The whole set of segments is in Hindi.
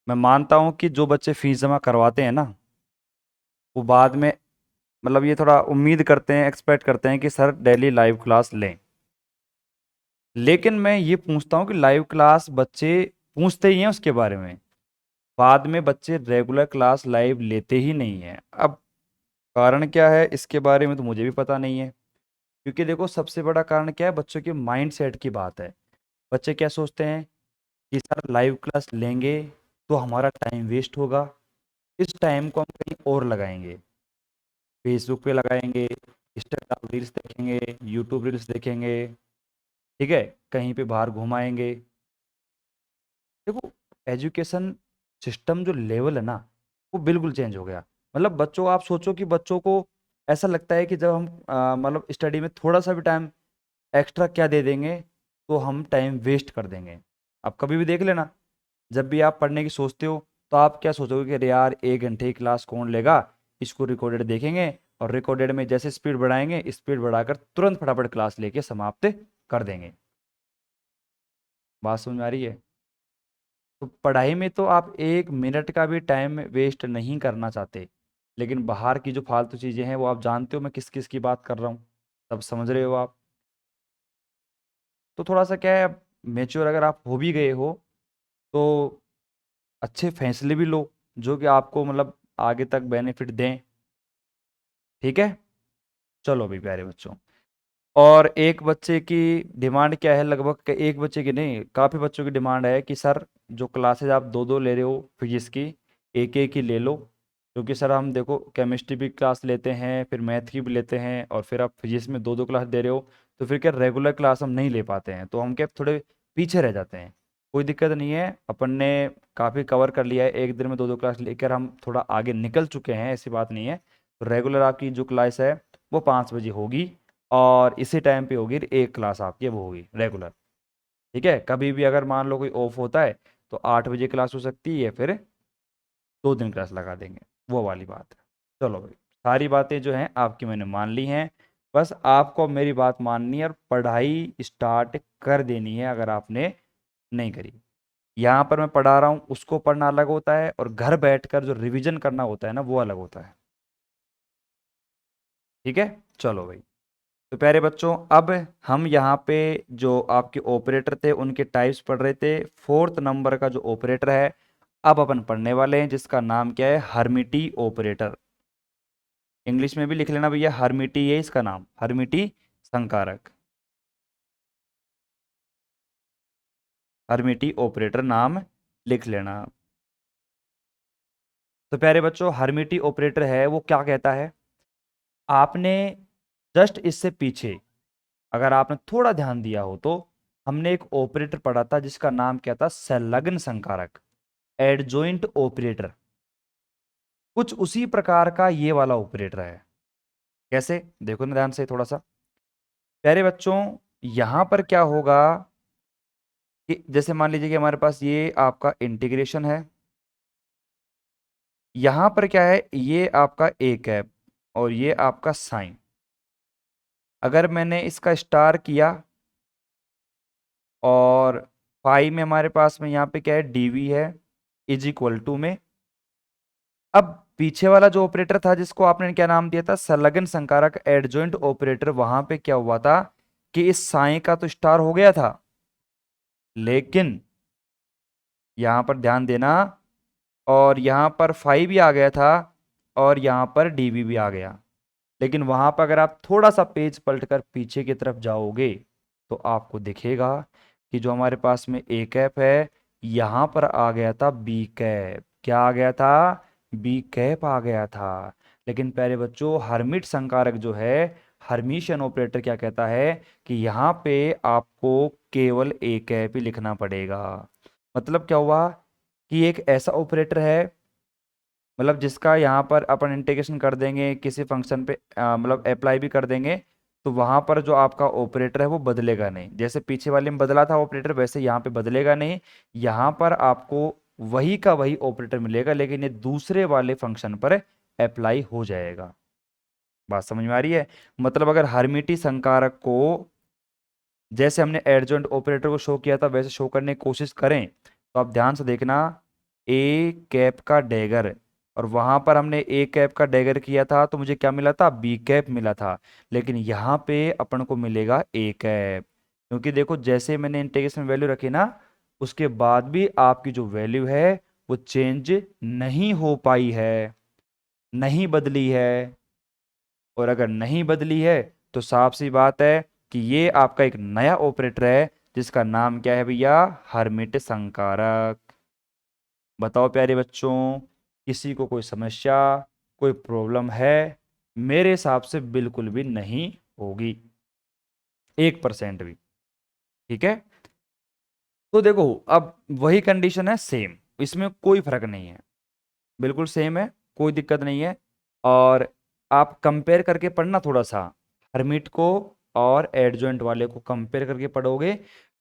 मैं मानता हूँ कि जो बच्चे फीस जमा करवाते हैं ना, वो बाद में मतलब ये थोड़ा उम्मीद करते हैं, एक्सपेक्ट करते हैं कि सर डेली लाइव क्लास लें। लेकिन मैं ये पूछता हूँ कि लाइव क्लास बच्चे पूछते ही हैं उसके बारे में, बाद में बच्चे रेगुलर क्लास लाइव लेते ही नहीं हैं। अब कारण क्या है इसके बारे में तो मुझे भी पता नहीं है। क्योंकि देखो सबसे बड़ा कारण क्या है, बच्चों के माइंड सेट की बात है। बच्चे क्या सोचते हैं कि सर लाइव क्लास लेंगे तो हमारा टाइम वेस्ट होगा, इस टाइम को हम कहीं और लगाएंगे, फेसबुक पे लगाएंगे, इंस्टाग्राम रील्स देखेंगे, यूट्यूब रील्स देखेंगे, ठीक है, कहीं पे बाहर घुमाएंगे। देखो एजुकेशन सिस्टम जो लेवल है ना, वो बिल्कुल चेंज हो गया। मतलब बच्चों, आप सोचो कि बच्चों को ऐसा लगता है कि जब हम मतलब स्टडी में थोड़ा सा भी टाइम एक्स्ट्रा क्या दे देंगे तो हम टाइम वेस्ट कर देंगे। आप कभी भी देख लेना, जब भी आप पढ़ने की सोचते हो तो आप क्या सोचोगे कि अरे यार 1 घंटे की क्लास कौन लेगा, इसको रिकॉर्डेड देखेंगे, और रिकॉर्डेड में जैसे स्पीड बढ़ाएंगे, स्पीड बढ़ाकर तुरंत फटाफट क्लास लेके समाप्त कर देंगे। बात समझ में आ रही है? तो पढ़ाई में तो आप 1 मिनट का भी टाइम वेस्ट नहीं करना चाहते, लेकिन बाहर की जो फालतू चीज़ें हैं वो आप जानते हो मैं किस किस की बात कर रहा हूँ, सब समझ रहे हो आप। तो थोड़ा सा क्या है, मेच्योर अगर आप हो भी गए हो तो अच्छे फैसले भी लो जो कि आपको मतलब आगे तक बेनिफिट दें। ठीक है, चलो अभी प्यारे बच्चों, और एक बच्चे की डिमांड क्या है, लगभग एक बच्चे की नहीं, काफ़ी बच्चों की डिमांड है कि सर जो क्लासेज आप दो दो ले रहे हो फिजिक्स की, एक एक ही ले लो। क्योंकि सर हम देखो केमिस्ट्री भी क्लास लेते हैं, फिर मैथ की भी लेते हैं, और फिर आप फिजिक्स में दो दो क्लास दे रहे हो, तो फिर क्या रेगुलर क्लास हम नहीं ले पाते हैं, तो हम क्या थोड़े पीछे रह जाते हैं। कोई दिक्कत नहीं है, अपन ने काफ़ी कवर कर लिया है, एक दिन में दो दो क्लास लेकर हम थोड़ा आगे निकल चुके हैं, ऐसी बात नहीं है। तो रेगुलर आपकी जो क्लास है वो 5 बजे होगी, और इसी टाइम पे होगी एक क्लास आपकी वो होगी रेगुलर। ठीक है, कभी भी अगर मान लो कोई ऑफ होता है तो 8 बजे क्लास हो सकती है, फिर 2 दिन क्लास लगा देंगे, वो वाली बात है। चलो भाई, सारी बातें जो हैं आपकी मैंने मान ली हैं, बस आपको मेरी बात माननी है और पढ़ाई स्टार्ट कर देनी है अगर आपने नहीं करी। यहाँ पर मैं पढ़ा रहा हूँ उसको पढ़ना अलग होता है, और घर बैठकर जो रिवीजन करना होता है ना वो अलग होता है। ठीक है, चलो भाई। तो प्यारे बच्चों, अब हम यहाँ पे जो आपके ऑपरेटर थे उनके टाइप्स पढ़ रहे थे। 4th नंबर का जो ऑपरेटर है अब अपन पढ़ने वाले हैं, जिसका नाम क्या है, हर्मिटी ऑपरेटर। इंग्लिश में भी लिख लेना भैया, हर्मिटी है इसका नाम, हर्मिटी संकारक, हर्मिटी ऑपरेटर नाम लिख लेना। तो प्यारे बच्चों, हर्मिटी ऑपरेटर है वो क्या कहता है, आपने जस्ट इससे पीछे अगर आपने थोड़ा ध्यान दिया हो तो हमने एक ऑपरेटर पढ़ा था जिसका नाम क्या था, संलग्न संकारक, एडजॉइंट ऑपरेटर। कुछ उसी प्रकार का ये वाला ऑपरेटर है। कैसे, देखो ना ध्यान से थोड़ा सा प्यारे बच्चों, यहां पर क्या होगा कि जैसे मान लीजिए कि हमारे पास ये आपका इंटीग्रेशन है, यहां पर क्या है, ये आपका ए कैप और ये आपका साइन। अगर मैंने इसका स्टार किया और फाई में हमारे पास में यहाँ पे क्या है, डीवी है, इज इक्वल टू में, अब पीछे वाला जो ऑपरेटर था जिसको आपने क्या नाम दिया था, संलग्न संकारक एडजॉइंट ऑपरेटर, वहां पे क्या हुआ था कि इस साइन का तो स्टार हो गया था, लेकिन यहां पर ध्यान देना, और यहां पर फाइव भी आ गया था, और यहां पर डीवी भी आ गया। लेकिन वहां पर अगर आप थोड़ा सा पेज पलटकर पीछे की तरफ जाओगे तो आपको दिखेगा कि जो हमारे पास में ए कैप है, यहां पर आ गया था बी कैप। क्या आ गया था, बी कैप आ गया था। लेकिन प्यारे बच्चों, हर्मिट संकारक जो है, हर्मिशियन ऑपरेटर क्या कहता है कि यहाँ पे आपको केवल ए कैप ही लिखना पड़ेगा। मतलब क्या हुआ कि एक ऐसा ऑपरेटर है, मतलब जिसका यहाँ पर अपन इंटीग्रेशन कर देंगे किसी फंक्शन पे, मतलब अप्लाई भी कर देंगे, तो वहां पर जो आपका ऑपरेटर है वो बदलेगा नहीं। जैसे पीछे वाले में बदला था ऑपरेटर, वैसे यहाँ पे बदलेगा नहीं। यहाँ पर आपको वही का वही ऑपरेटर मिलेगा, लेकिन ये दूसरे वाले फंक्शन पर अप्लाई हो जाएगा। बात समझ में आ रही है? मतलब अगर हर्मिटी संकारक को जैसे हमने एडजॉइंट ऑपरेटर को शो किया था वैसे शो करने की कोशिश करें, तो आप ध्यान से देखना, ए कैप का डैगर, और वहां पर हमने ए कैप का डैगर किया था तो मुझे क्या मिला था, बी कैप मिला था। लेकिन यहाँ पे अपन को मिलेगा ए कैप, क्योंकि देखो जैसे मैंने इंटीग्रेशन वैल्यू रखी ना, उसके बाद भी आपकी जो वैल्यू है वो चेंज नहीं हो पाई है, नहीं बदली है। और अगर नहीं बदली है तो साफ सी बात है कि ये आपका एक नया ऑपरेटर है, जिसका नाम क्या है भैया, हर्मिट संकारक। बताओ प्यारे बच्चों, किसी को कोई समस्या, कोई प्रॉब्लम है? मेरे हिसाब से बिल्कुल भी नहीं होगी, 1% भी। ठीक है, तो देखो अब वही कंडीशन है सेम, इसमें कोई फर्क नहीं है, बिल्कुल सेम है, कोई दिक्कत नहीं है। और आप कंपेयर करके पढ़ना थोड़ा सा, हर्मिट को और एडजॉइंट वाले को कंपेयर करके पढ़ोगे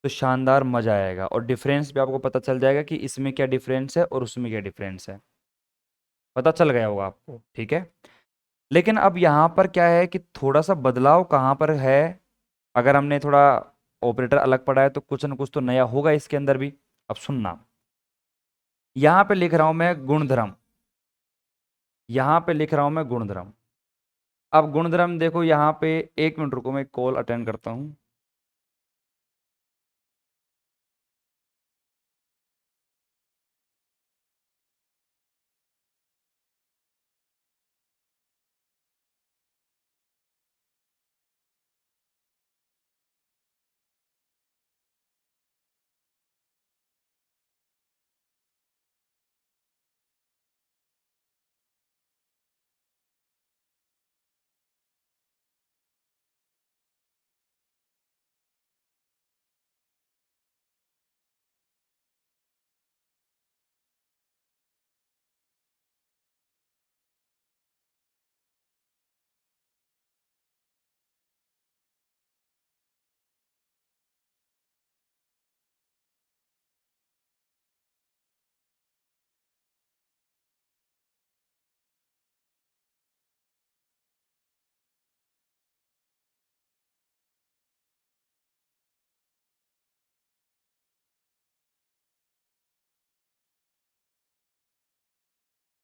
तो शानदार मजा आएगा, और डिफरेंस भी आपको पता चल जाएगा कि इसमें क्या डिफरेंस है और उसमें क्या डिफरेंस है, पता चल गया होगा आपको। ठीक है, लेकिन अब यहाँ पर क्या है कि थोड़ा सा बदलाव कहाँ पर है, अगर हमने थोड़ा ऑपरेटर अलग पढ़ा है तो कुछ ना कुछ तो नया होगा इसके अंदर भी। अब सुनना, यहाँ पे लिख रहा हूं मैं गुणधर्म, यहाँ पे लिख रहा हूं मैं गुणधर्म। अब गुणधर्म देखो यहाँ पे, 1 मिनट रुको, मैं कॉल अटेंड करता हूँ।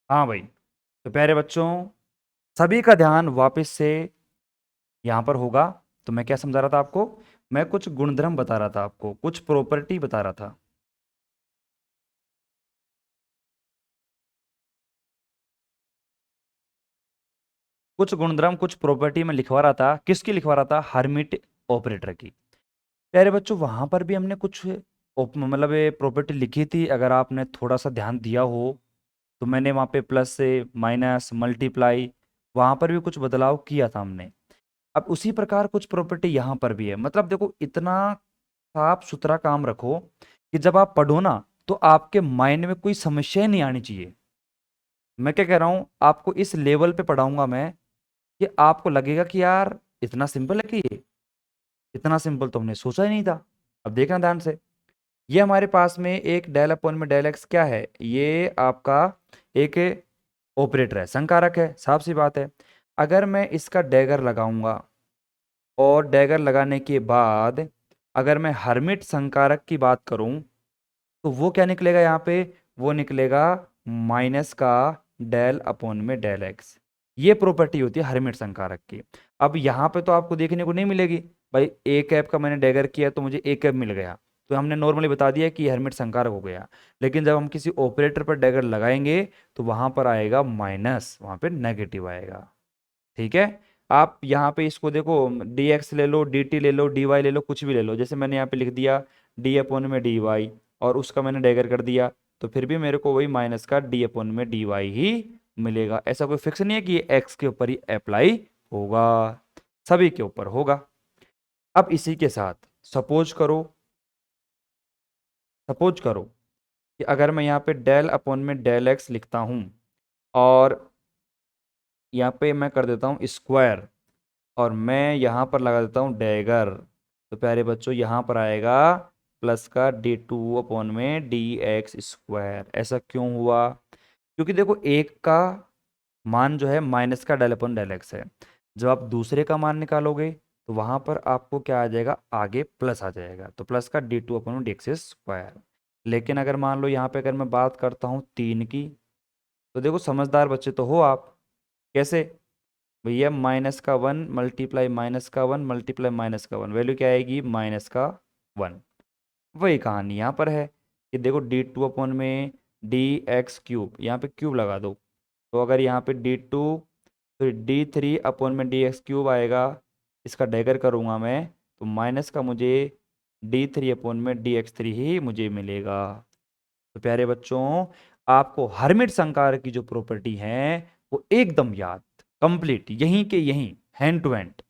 हाँ भाई, तो प्यारे बच्चों, सभी का ध्यान वापस से यहाँ पर होगा। तो मैं क्या समझा रहा था आपको, मैं कुछ गुणधर्म बता रहा था आपको, कुछ प्रॉपर्टी बता रहा था। कुछ गुणधर्म, कुछ प्रॉपर्टी में लिखवा रहा था, किसकी लिखवा रहा था, हर्मिट ऑपरेटर की। प्यारे बच्चों, वहां पर भी हमने कुछ मतलब प्रॉपर्टी लिखी थी, अगर आपने थोड़ा सा ध्यान दिया हो तो मैंने वहां पे प्लस से माइनस मल्टीप्लाई, वहां पर भी कुछ बदलाव किया था हमने। अब उसी प्रकार कुछ प्रॉपर्टी यहाँ पर भी है, मतलब देखो इतना साफ सुथरा काम रखो कि जब आप पढ़ो ना तो आपके माइंड में कोई समस्या ही नहीं आनी चाहिए। मैं क्या कह रहा हूं, आपको इस लेवल पे पढ़ाऊंगा मैं कि आपको लगेगा कि यार इतना सिंपल है कि ये, इतना सिंपल तो हमने सोचा ही नहीं था। अब देखना ध्यान से, ये हमारे पास में एक डेल अपॉन में डेल एक्स क्या है, ये आपका एक ऑपरेटर है, संकारक है, साफ सी बात है। अगर मैं इसका डैगर लगाऊंगा और डैगर लगाने के बाद अगर मैं हर्मिट संकारक की बात करूं तो वो क्या निकलेगा यहाँ पे, वो निकलेगा माइनस का डेल अपॉन में डेल एक्स। ये प्रॉपर्टी होती है हर्मिट संकारक की। अब यहाँ पे तो आपको देखने को नहीं मिलेगी, भाई ए कैप का मैंने डैगर किया तो मुझे ए कैप मिल गया, तो हमने नॉर्मली बता दिया कि हर्मिट संकारक हो गया। लेकिन जब हम किसी ऑपरेटर पर डैगर लगाएंगे तो वहां पर आएगा माइनस, वहां पे नेगेटिव आएगा। ठीक है, आप यहाँ पे इसको देखो, डी एक्स ले लो, डी टी ले लो, डी वाई ले लो, कुछ भी ले लो, जैसे मैंने यहाँ पे लिख दिया डी अपॉन में डी वाई, और उसका मैंने डैगर कर दिया, तो फिर भी मेरे को वही माइनस का डी अपॉन में डी वाई ही मिलेगा। ऐसा कोई फिक्स नहीं है कि ये एक्स के ऊपर ही अप्लाई होगा, सभी के ऊपर होगा। अब इसी के साथ सपोज करो कि अगर मैं यहाँ पे डेल अपॉन में डेल एक्स लिखता हूँ, और यहाँ पे मैं कर देता हूँ स्क्वायर, और मैं यहाँ पर लगा देता हूँ डैगर, तो प्यारे बच्चों यहाँ पर आएगा प्लस का डी टू अपॉन में डी एक्स स्क्वायर। ऐसा क्यों हुआ, क्योंकि देखो एक का मान जो है माइनस का डेल अपॉन डेल एक्स है, जब आप दूसरे का मान निकालोगे तो वहां पर आपको क्या आ जाएगा, आगे प्लस आ जाएगा, तो प्लस का D two upon D x square. लेकिन अगर मान लो यहाँ पे अगर मैं बात करता हूँ 3 की, तो देखो समझदार बच्चे तो हो आप। कैसे भैया, -1 मल्टीप्लाई -1 मल्टीप्लाई -1, वैल्यू क्या आएगी -1। वही कहानी यहाँ पर है कि देखो D2 अपॉन में dx³ यहाँ पे क्यूब लगा दो, तो अगर यहाँ पे D2 फिर D3 अपॉन में dx³ आएगा, इसका डैगर करूँगा मैं तो माइनस का मुझे D3 अपॉन में dx3 ही मुझे मिलेगा। तो प्यारे बच्चों, आपको हर्मिट संकार की जो प्रॉपर्टी है वो एकदम याद, कंप्लीट यहीं के यहीं, हैंड टू हैंड।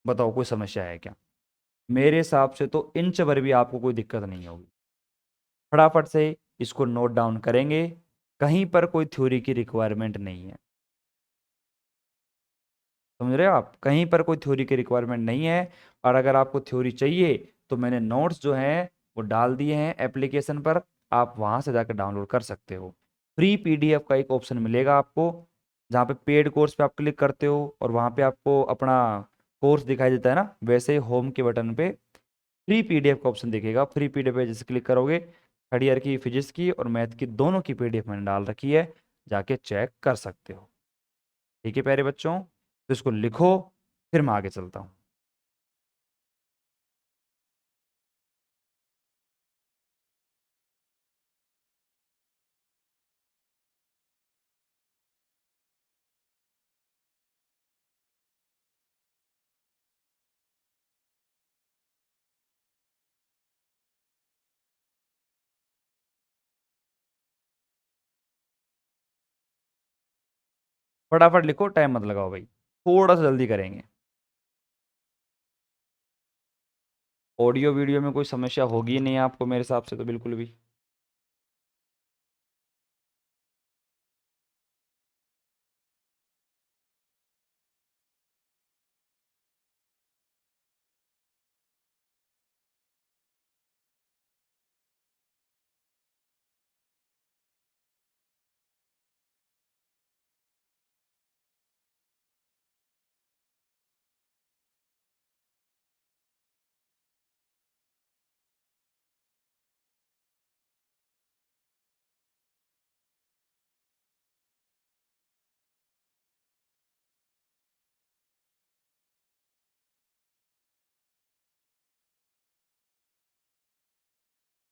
बताओ कोई समस्या है क्या? मेरे हिसाब से तो इंच भर भी आपको कोई दिक्कत नहीं होगी। फटाफट से इसको नोट डाउन करेंगे, कहीं पर कोई थ्योरी की रिक्वायरमेंट नहीं है। समझ रहे हो आप, कहीं पर कोई थ्योरी की रिक्वायरमेंट नहीं है। और अगर आपको थ्योरी चाहिए तो मैंने नोट्स जो हैं वो डाल दिए हैं एप्लीकेशन पर, आप वहां से जाकर डाउनलोड कर सकते हो। फ्री पीडीएफ का एक ऑप्शन मिलेगा आपको, जहाँ पे पेड कोर्स पे आप क्लिक करते हो और वहां पे आपको अपना कोर्स दिखाई देता है ना, वैसे ही होम के बटन पे फ्री पीडीएफ का ऑप्शन दिखेगा। फ्री पीडीएफ पे जैसे क्लिक करोगे, थर्ड ईयर की फिजिक्स की और मैथ की दोनों की पीडीएफ मैंने डाल रखी है, जाके चेक कर सकते हो। ठीक है प्यारे बच्चों, तो इसको लिखो, फिर मैं आगे चलता हूँ। फटाफट लिखो, टाइम मत लगाओ भाई, थोड़ा सा जल्दी करेंगे। ऑडियो वीडियो में कोई समस्या होगी नहीं आपको मेरे हिसाब से तो बिल्कुल भी।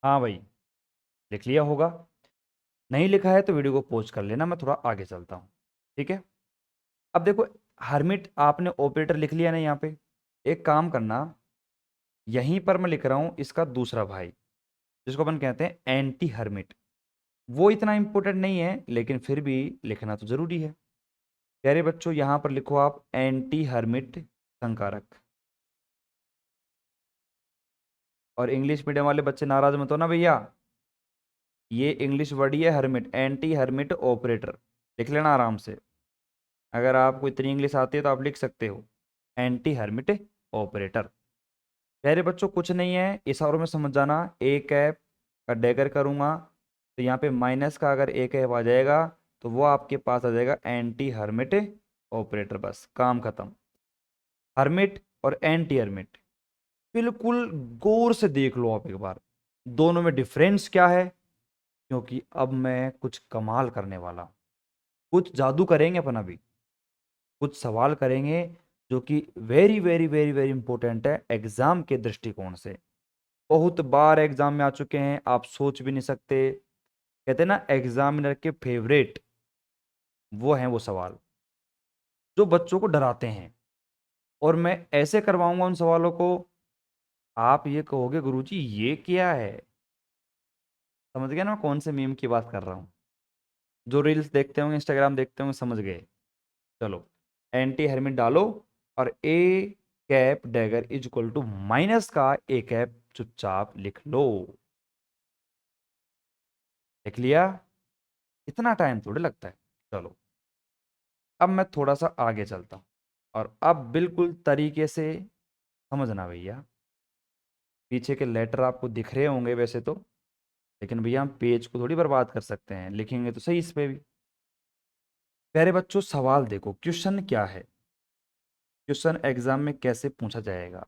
हाँ भाई, लिख लिया होगा। नहीं लिखा है तो वीडियो को पॉज कर लेना, मैं थोड़ा आगे चलता हूँ। ठीक है, अब देखो, हर्मिट आपने ऑपरेटर लिख लिया ना यहाँ पे। एक काम करना, यहीं पर मैं लिख रहा हूँ इसका दूसरा भाई, जिसको अपन कहते हैं एंटी हर्मिट। वो इतना इंपॉर्टेंट नहीं है लेकिन फिर भी लिखना तो जरूरी है। प्यारे बच्चों, यहां पर लिखो आप एंटी हर्मिट संकारक। और इंग्लिश मीडियम वाले बच्चे नाराज मत हो ना भैया, ये इंग्लिश वर्ड ही है हर्मिट, एंटी हर्मिट ऑपरेटर। लिख लेना आराम से, अगर आपको इतनी इंग्लिश आती है तो आप लिख सकते हो एंटी हर्मिट ऑपरेटर। प्यारे बच्चों, कुछ नहीं है, इशारों में समझ जाना। ए कैप का डैगर करूंगा तो यहाँ पे माइनस का अगर ए कैप आ जाएगा तो वो आपके पास आ जाएगा एंटी हर्मिट ऑपरेटर, बस काम खत्म। हर्मिट और एंटी हर्मिट बिल्कुल गौर से देख लो आप एक बार, दोनों में डिफरेंस क्या है, क्योंकि अब मैं कुछ कमाल करने वाला हूं। कुछ जादू करेंगे अपन अभी, कुछ सवाल करेंगे जो कि very very very very important है एग्जाम के दृष्टिकोण से। बहुत बार एग्जाम में आ चुके हैं, आप सोच भी नहीं सकते। कहते हैं ना, एग्जामिनर के फेवरेट वो हैं वो सवाल जो बच्चों को डराते हैं। और मैं ऐसे करवाऊंगा उन सवालों को, आप ये कहोगे गुरुजी ये क्या है। समझ गए ना मैं कौन से मीम की बात कर रहा हूँ? जो रील्स देखते होंगे, इंस्टाग्राम देखते होंगे, समझ गए। चलो, एंटी हेरमिट डालो और A cap dagger is equal to minus का ए कैप चुपचाप लिख लो। लिख लिया? इतना टाइम थोड़े लगता है। चलो, अब मैं थोड़ा सा आगे चलता हूँ और अब बिल्कुल तरीके से समझना भैया। पीछे के लेटर आपको दिख रहे होंगे वैसे तो, लेकिन भैया हम पेज को थोड़ी बर्बाद कर सकते हैं, लिखेंगे तो सही इस पे भी। प्यारे बच्चों, सवाल देखो, क्वेश्चन क्या है, क्वेश्चन एग्जाम में कैसे पूछा जाएगा।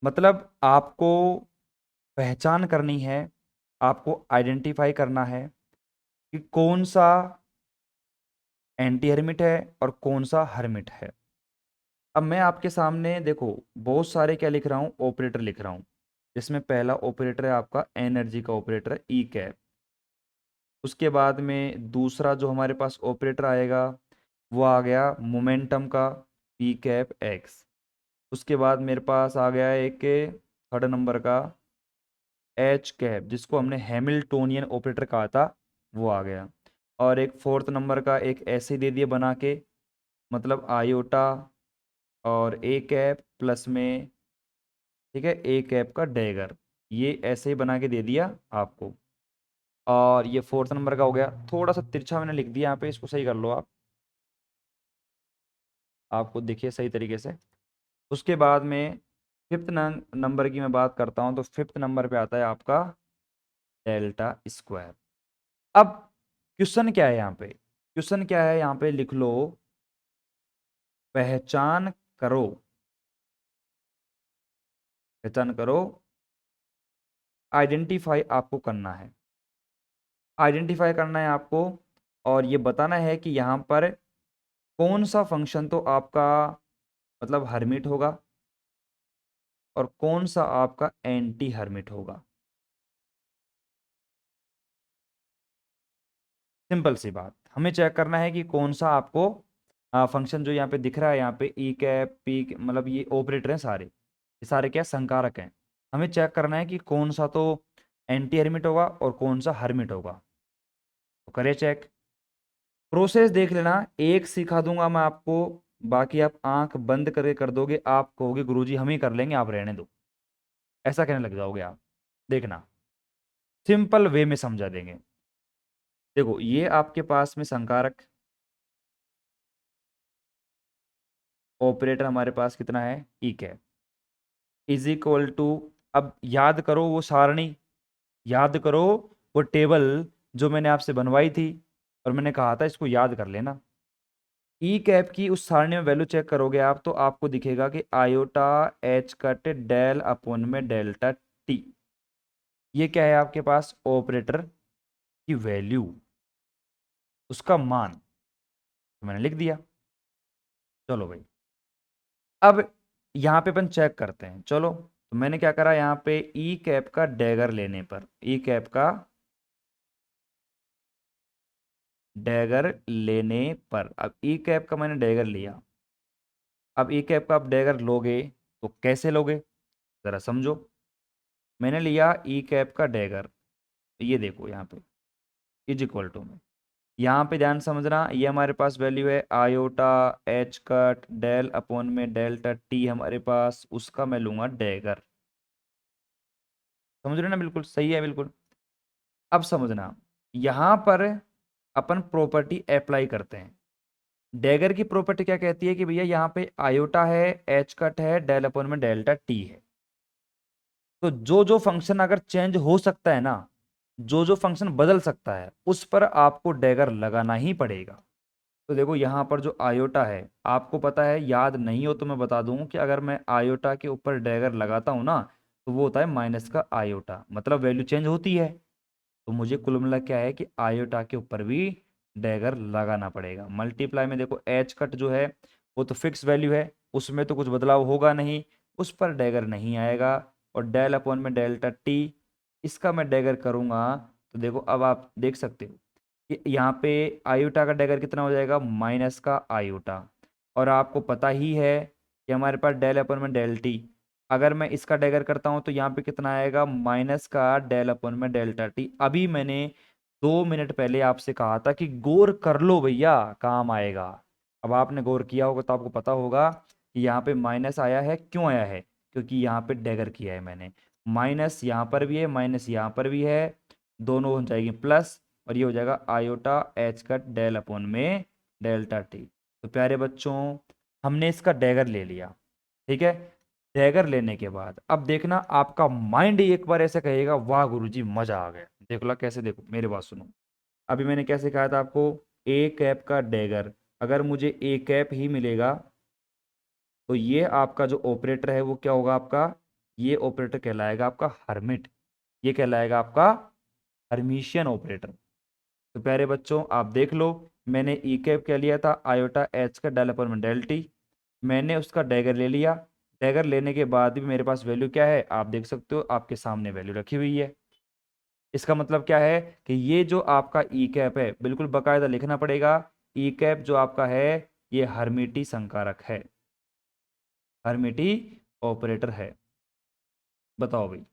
मतलब आपको पहचान करनी है, आपको आइडेंटिफाई करना है कि कौन सा एंटी हर्मिट है और कौन सा हर्मिट है। अब मैं आपके सामने देखो बहुत सारे क्या लिख रहा हूँ, ऑपरेटर लिख रहा हूँ, जिसमें पहला ऑपरेटर है आपका एनर्जी का ऑपरेटर है ई कैप। उसके बाद में दूसरा जो हमारे पास ऑपरेटर आएगा वो आ गया मोमेंटम का पी कैप एक्स। उसके बाद मेरे पास आ गया एक थर्ड नंबर का एच कैप, जिसको हमने हैमिल्टोनियन ऑपरेटर कहा था, वो आ गया। और एक फोर्थ नंबर का एक ऐसे दे दिया बना के, मतलब आयोटा और ए कैप प्लस में, ठीक है, ए कैप का डैगर, ये ऐसे ही बना के दे दिया आपको। और ये फोर्थ नंबर का हो गया, थोड़ा सा तिरछा मैंने लिख दिया यहाँ पे, इसको सही कर लो आप, आपको देखिए सही तरीके से। उसके बाद में फिफ्थ नंबर की मैं बात करता हूँ, तो फिफ्थ नंबर पे आता है आपका डेल्टा स्क्वायर। अब क्वेश्चन क्या है यहाँ पे, क्वेश्चन क्या है यहाँ पे लिख लो, पहचान करो, पहचान करो, आइडेंटिफाई आपको करना है, आइडेंटिफाई करना है आपको, और ये बताना है कि यहाँ पर कौन सा फंक्शन तो आपका मतलब हर्मिट होगा और कौन सा आपका एंटी हर्मिट होगा। सिंपल सी बात, हमें चेक करना है कि कौन सा आपको फंक्शन जो यहाँ पे दिख रहा है, यहाँ पे ई कैप पी, मतलब ये ऑपरेटर हैं सारे, ये सारे क्या संकारक हैं। हमें चेक करना है कि कौन सा तो एंटी हर्मिट होगा और कौन सा हर्मिट होगा। तो करें चेक, प्रोसेस देख लेना, एक सिखा दूंगा मैं आपको, बाकी आप आंख बंद करके कर दोगे, आप कहोगे गुरुजी हम ही कर लेंगे, आप रहने दो, ऐसा कहने लग जाओगे आप। देखना, सिंपल वे में समझा देंगे। देखो ये आपके पास में संकारक ऑपरेटर हमारे पास कितना है, ई कैप इज इक्वल टू, अब याद करो वो सारणी, याद करो वो टेबल जो मैंने आपसे बनवाई थी और मैंने कहा था इसको याद कर लेना। ई कैप की उस सारणी में वैल्यू चेक करोगे आप, तो आपको दिखेगा कि iota H cut del upon में डेल्टा टी, ये क्या है आपके पास, ऑपरेटर की वैल्यू, उसका मान, तो मैंने लिख दिया। चलो भाई, अब यहाँ पे अपन चेक करते हैं, चलो तो मैंने क्या करा यहाँ पे, ई कैप का डैगर लेने पर, ई कैप का डैगर लेने पर, अब ई कैप का मैंने डैगर लिया, अब ई कैप का आप डैगर लोगे तो कैसे लोगे, जरा समझो। मैंने लिया ई कैप का डैगर, ये देखो यहाँ पे इज इक्वल टू में, यहाँ पे ध्यान समझना, ये हमारे पास वैल्यू है iota H cut del upon में डेल्टा टी हमारे पास, उसका मैं लूंगा डैगर। समझ रहे हो ना, बिल्कुल सही है बिल्कुल। अब समझना, यहाँ पर अपन प्रॉपर्टी अप्लाई करते हैं। डैगर की प्रॉपर्टी क्या कहती है कि भैया यहाँ पे आयोटा है, एच कट है, डेल अपॉन में डेल्टा टी है, तो जो जो फंक्शन अगर चेंज हो सकता है ना, जो जो फंक्शन बदल सकता है, उस पर आपको डैगर लगाना ही पड़ेगा। तो देखो यहाँ पर जो आयोटा है, आपको पता है, याद नहीं हो तो मैं बता दूं कि अगर मैं आयोटा के ऊपर डैगर लगाता हूं ना, तो वो होता है माइनस का आयोटा, मतलब वैल्यू चेंज होती है। तो मुझे कुल मिला क्या है कि आयोटा के ऊपर भी डैगर लगाना पड़ेगा। मल्टीप्लाई में देखो एच कट जो है वो तो फिक्स वैल्यू है, उसमें तो कुछ बदलाव होगा नहीं, उस पर डैगर नहीं आएगा। और डेल अपॉन में डेल्टा टी, इसका मैं डैगर करूंगा, तो देखो अब आप देख सकते हो कि यहाँ पे आयोटा का डैगर कितना हो जाएगा, माइनस का आयोटा। और आपको पता ही है कि हमारे पास डेल अपॉन में डेल टी, अगर मैं इसका डैगर करता हूं तो यहाँ पे कितना आएगा, माइनस का डेल अपॉन में डेल्टा टी। अभी मैंने 2 मिनट पहले आपसे कहा था कि गौर कर लो भैया, काम आएगा। अब आपने गौर किया होगा तो आपको पता होगा कि यहाँ पे माइनस आया है, क्यों आया है, क्योंकि यहाँ पे डैगर किया है मैंने। माइनस यहाँ पर भी है, माइनस यहाँ पर भी है, दोनों हो जाएगी प्लस, और ये हो जाएगा iota H cut del upon में डेल्टा टी। तो प्यारे बच्चों, हमने इसका डैगर ले लिया, ठीक है। डैगर लेने के बाद अब देखना, आपका माइंड एक बार ऐसे कहेगा वाह गुरुजी मजा आ गया। देखो ला कैसे, देखो मेरी बात सुनो, अभी मैंने कैसे कहा था आपको, ए कैप का डैगर, अगर मुझे ए कैप ही मिलेगा तो ये आपका जो ऑपरेटर है वो क्या होगा आपका, ये ऑपरेटर कहलाएगा आपका हर्मिट। ये कहलाएगा आपका हर्मिशियन ऑपरेटर। तो प्यारे बच्चों आप देख लो, मैंने ई कैप क्या लिया था, आयोटा एच का डेल अपॉन में डेल टी। मैंने उसका डैगर ले लिया। डैगर लेने के बाद भी मेरे पास वैल्यू क्या है, आप देख सकते हो, आपके सामने वैल्यू रखी हुई है। इसका मतलब क्या है कि ये जो आपका ई कैप है, बिल्कुल बकायदा लिखना पड़ेगा, ई कैप जो आपका है ये हर्मिटी संकारक है, हर्मिटी ऑपरेटर है। बताओ भाई,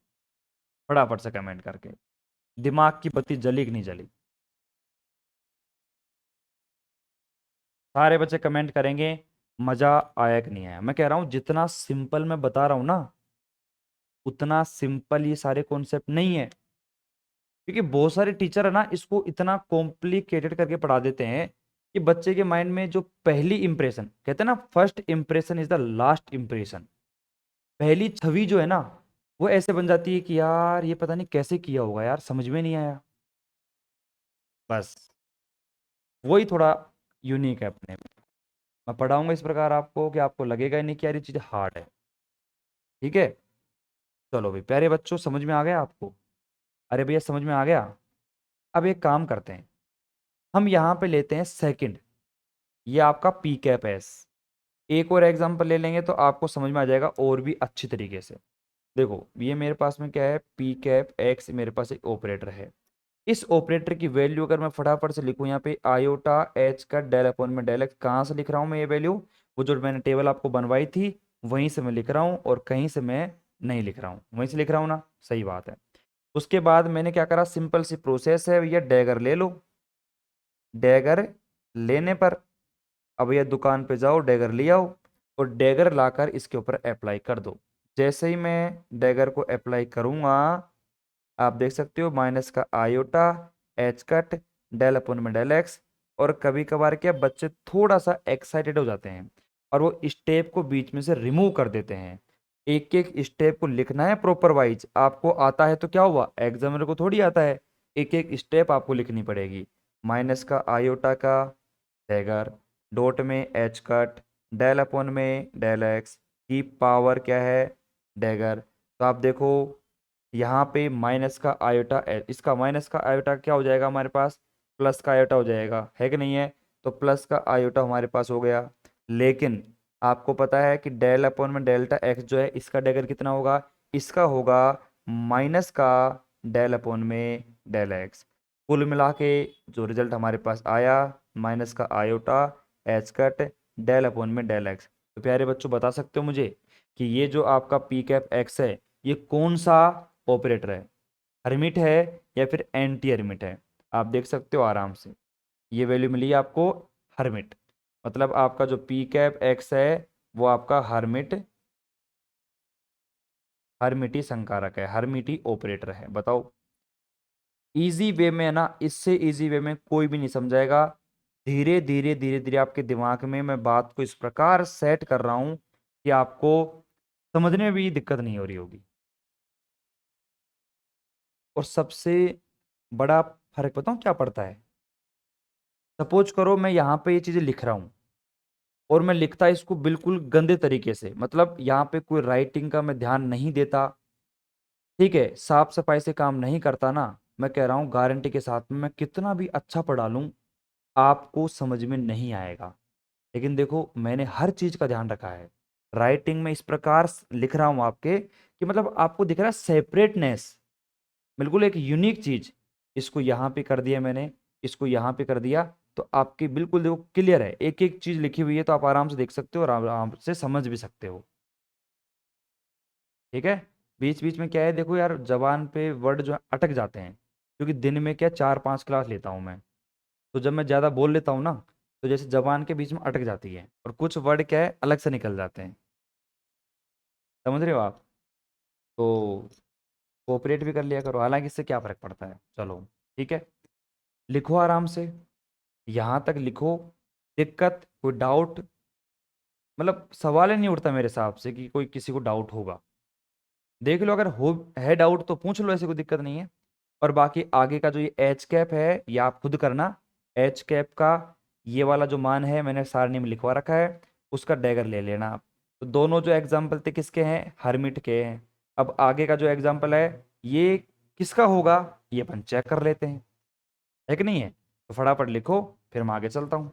फटाफट से कमेंट करके, दिमाग की बत्ती जली कि नहीं जली। सारे बच्चे कमेंट करेंगे मजा आया कि नहीं आया। मैं कह रहा हूं जितना सिंपल मैं बता रहा हूं ना, उतना सिंपल ये सारे कॉन्सेप्ट नहीं है। क्योंकि बहुत सारे टीचर है ना, इसको इतना कॉम्प्लिकेटेड करके पढ़ा देते हैं कि बच्चे के माइंड में जो पहली इंप्रेशन, कहते हैं ना first impression is the last impression, पहली छवि जो है ना, वो ऐसे बन जाती है कि यार ये पता नहीं कैसे किया होगा यार, समझ में नहीं आया। बस वही थोड़ा यूनिक है अपने में। मैं पढ़ाऊंगा इस प्रकार आपको कि आपको लगेगा ही नहीं कि यार ये चीज हार्ड है। ठीक है, चलो भाई प्यारे बच्चों, समझ में आ गया आपको? अरे भैया समझ में आ गया। अब एक काम करते हैं, हम यहाँ पे लेते हैं सेकंड, ये आपका पी कैप एस। एक और एग्जांपल ले लेंगे तो आपको समझ में आ जाएगा और भी अच्छी तरीके से। देखो ये मेरे पास में क्या है, पी कैप एक्स मेरे पास एक ऑपरेटर है। इस ऑपरेटर की वैल्यू अगर मैं फटाफट से लिखूं यहाँ पे, आयोटा एच का डेल अपॉन में डेल एक्स, कहाँ से लिख रहा हूँ मैं ये वैल्यू, वो जो मैंने टेबल आपको बनवाई थी वहीं से मैं लिख रहा हूँ, और कहीं से मैं नहीं लिख रहा हूँ, वहीं से लिख रहा हूँ ना, सही बात है। उसके बाद मैंने क्या करा, सिंपल सी प्रोसेस है भैया, डैगर ले लो। डैगर लेने पर अब भैया दुकान पे जाओ, डैगर ले आओ, और डैगर लाकर इसके ऊपर अप्लाई कर दो। जैसे ही मैं डैगर को अप्लाई करूंगा, आप देख सकते हो माइनस का आयोटा एच कट डेल अपन में डेल एक्स। और कभी कभार क्या बच्चे थोड़ा सा एक्साइटेड हो जाते हैं और वो स्टेप को बीच में से रिमूव कर देते हैं। एक एक स्टेप को लिखना है प्रॉपर वाइज, आपको आता है तो क्या हुआ, एग्जामिनर को थोड़ी आता है, एक एक स्टेप आपको लिखनी पड़ेगी। माइनस का आयोटा का डैगर, डॉट में एच कट, डेल अपॉन में डेल एक्स की पावर क्या है, डैगर। तो आप देखो यहाँ पे माइनस का आयोटा इसका माइनस का आयोटा क्या हो जाएगा हमारे पास, प्लस का आयोटा हो जाएगा, है कि नहीं है? तो प्लस का आयोटा हमारे पास हो गया। लेकिन आपको पता है कि डेल अपॉन में डेल्टा एक्स जो है, इसका डेगर कितना होगा, इसका होगा माइनस का डेल अपॉन में डेल एक्स। कुल मिला के जो रिजल्ट हमारे पास आया, माइनस का iota H cut del upon में डेल एक्स। तो प्यारे बच्चों बता सकते हो मुझे कि ये जो आपका पी कैप एक्स है, ये कौन सा ऑपरेटर है, हर्मिट है या फिर एंटी हर्मिट है? आप देख सकते हो आराम से, ये वैल्यू मिली है आपको हर्मिट, मतलब आपका जो पी कैप एक्स है वो आपका हर्मिट, हर्मिटी संकारक है, हर्मिटी ऑपरेटर है। बताओ, इजी वे में है ना, इससे इजी वे में कोई भी नहीं समझाएगा। धीरे धीरे धीरे धीरे आपके दिमाग में मैं बात को इस प्रकार सेट कर रहा हूं कि आपको समझने में भी दिक्कत नहीं हो रही होगी। और सबसे बड़ा फर्क बताऊं क्या पड़ता है, सपोज करो मैं यहाँ पे ये चीजें लिख रहा हूँ और मैं लिखता इसको बिल्कुल गंदे तरीके से, मतलब यहाँ पे कोई राइटिंग का मैं ध्यान नहीं देता, ठीक है, साफ सफाई से काम नहीं करता ना, मैं कह रहा हूँ गारंटी के साथ में मैं कितना भी अच्छा पढ़ा लूँ, आपको समझ में नहीं आएगा। लेकिन देखो मैंने हर चीज का ध्यान रखा है, राइटिंग में इस प्रकार लिख रहा हूं आपके कि मतलब आपको दिख रहा है सेपरेटनेस, बिल्कुल एक यूनिक चीज। इसको यहाँ पे कर दिया मैंने, इसको यहाँ पे कर दिया, तो आपकी बिल्कुल देखो क्लियर है, एक एक चीज लिखी हुई है, तो आप आराम से देख सकते हो और आराम से समझ भी सकते हो। ठीक है, बीच बीच में क्या है देखो यार, जबान पे वर्ड जो है अटक जाते हैं, क्योंकि दिन में क्या 4-5 क्लास लेता हूँ मैं, तो जब मैं ज़्यादा बोल लेता हूँ ना, तो जैसे जबान के बीच में अटक जाती है और कुछ वर्ड क्या है अलग से निकल जाते हैं। समझ रहे हो आप? तो कोऑपरेट भी कर लिया करो, हालांकि इससे क्या फ़र्क पड़ता है। चलो ठीक है, लिखो आराम से, यहाँ तक लिखो। दिक्कत कोई डाउट, मतलब सवाल ही नहीं उठता मेरे हिसाब से कि कोई किसी को डाउट होगा। देख लो, अगर हो है डाउट तो पूछ लो, ऐसी कोई दिक्कत नहीं है। और बाकी आगे का जो ये एच कैप है ये आप खुद करना। एच कैप का ये वाला जो मान है मैंने सारणी में लिखवा रखा है, उसका डैगर ले लेना आप। तो दोनों जो एग्जाम्पल थे किसके हैं, हर्मिट के हैं। अब आगे का जो एग्जाम्पल है ये किसका होगा ये अपन चेक कर लेते हैं, है कि नहीं है? तो फटाफट लिखो, फिर मैं आगे चलता हूं।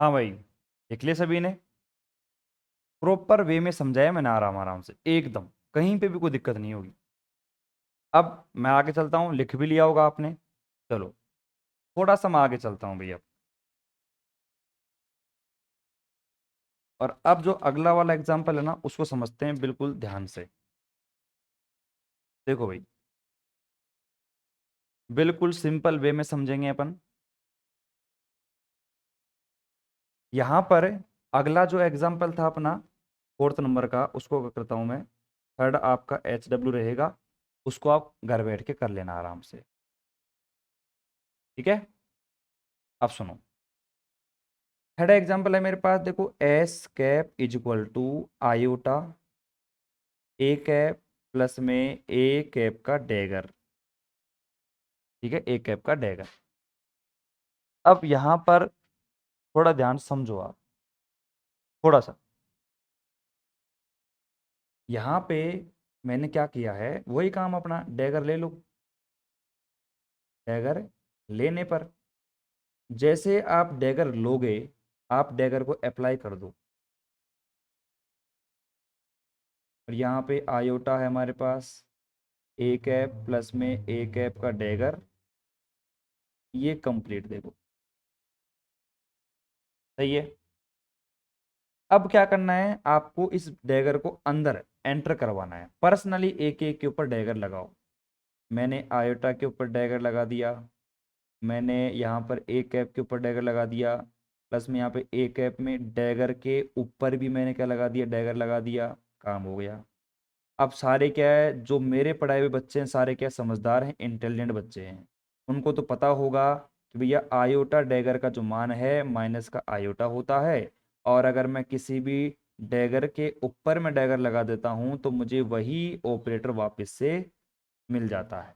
हाँ भाई, देख लिया सभी ने, प्रॉपर वे में समझाया मैंने, आराम आराम से एकदम, कहीं पे भी कोई दिक्कत नहीं होगी। अब मैं आगे चलता हूँ, लिख भी लिया होगा आपने। चलो थोड़ा सा मैं आगे चलता हूँ भैया। और अब जो अगला वाला एग्जाम्पल है ना, उसको समझते हैं बिल्कुल ध्यान से। देखो भाई, बिल्कुल सिंपल वे में समझेंगे अपन। यहाँ पर अगला जो एग्जाम्पल था अपना फोर्थ नंबर का, उसको क्या करता हूँ मैं, थर्ड आपका HW रहेगा, उसको आप घर बैठ के कर लेना आराम से, ठीक है? अब सुनो, थर्ड एग्जाम्पल है मेरे पास, देखो S cap is equal to iota A cap plus में ए कैप का डैगर, ठीक है, ए कैप का डैगर। अब यहाँ पर थोड़ा ध्यान समझो आप, थोड़ा सा। यहाँ पे मैंने क्या किया है, वही काम अपना, डैगर ले लो। डैगर लेने पर जैसे आप डैगर लोगे, आप डैगर को अप्लाई कर दो, और यहाँ पे आयोटा है हमारे पास, ए कैप प्लस में ए कैप का डैगर, ये कंप्लीट देखो, सही है। अब क्या करना है आपको, इस डैगर को अंदर एंटर करवाना है, पर्सनली एक एक के ऊपर डैगर लगाओ। मैंने आयोटा के ऊपर डैगर लगा दिया, मैंने यहाँ पर ए कैप के ऊपर डैगर लगा दिया, प्लस में यहाँ पे ए कैप में डैगर के ऊपर भी मैंने क्या लगा दिया, डैगर लगा दिया, काम हो गया। अब सारे क्या है, जो मेरे पढ़ाए हुए बच्चे हैं सारे क्या समझदार हैं, इंटेलिजेंट बच्चे हैं, उनको तो पता होगा कि भैया आयोटा डैगर का जो मान है माइनस का आयोटा होता है, और अगर मैं किसी भी डैगर के ऊपर में डैगर लगा देता हूं तो मुझे वही ऑपरेटर वापस से मिल जाता है।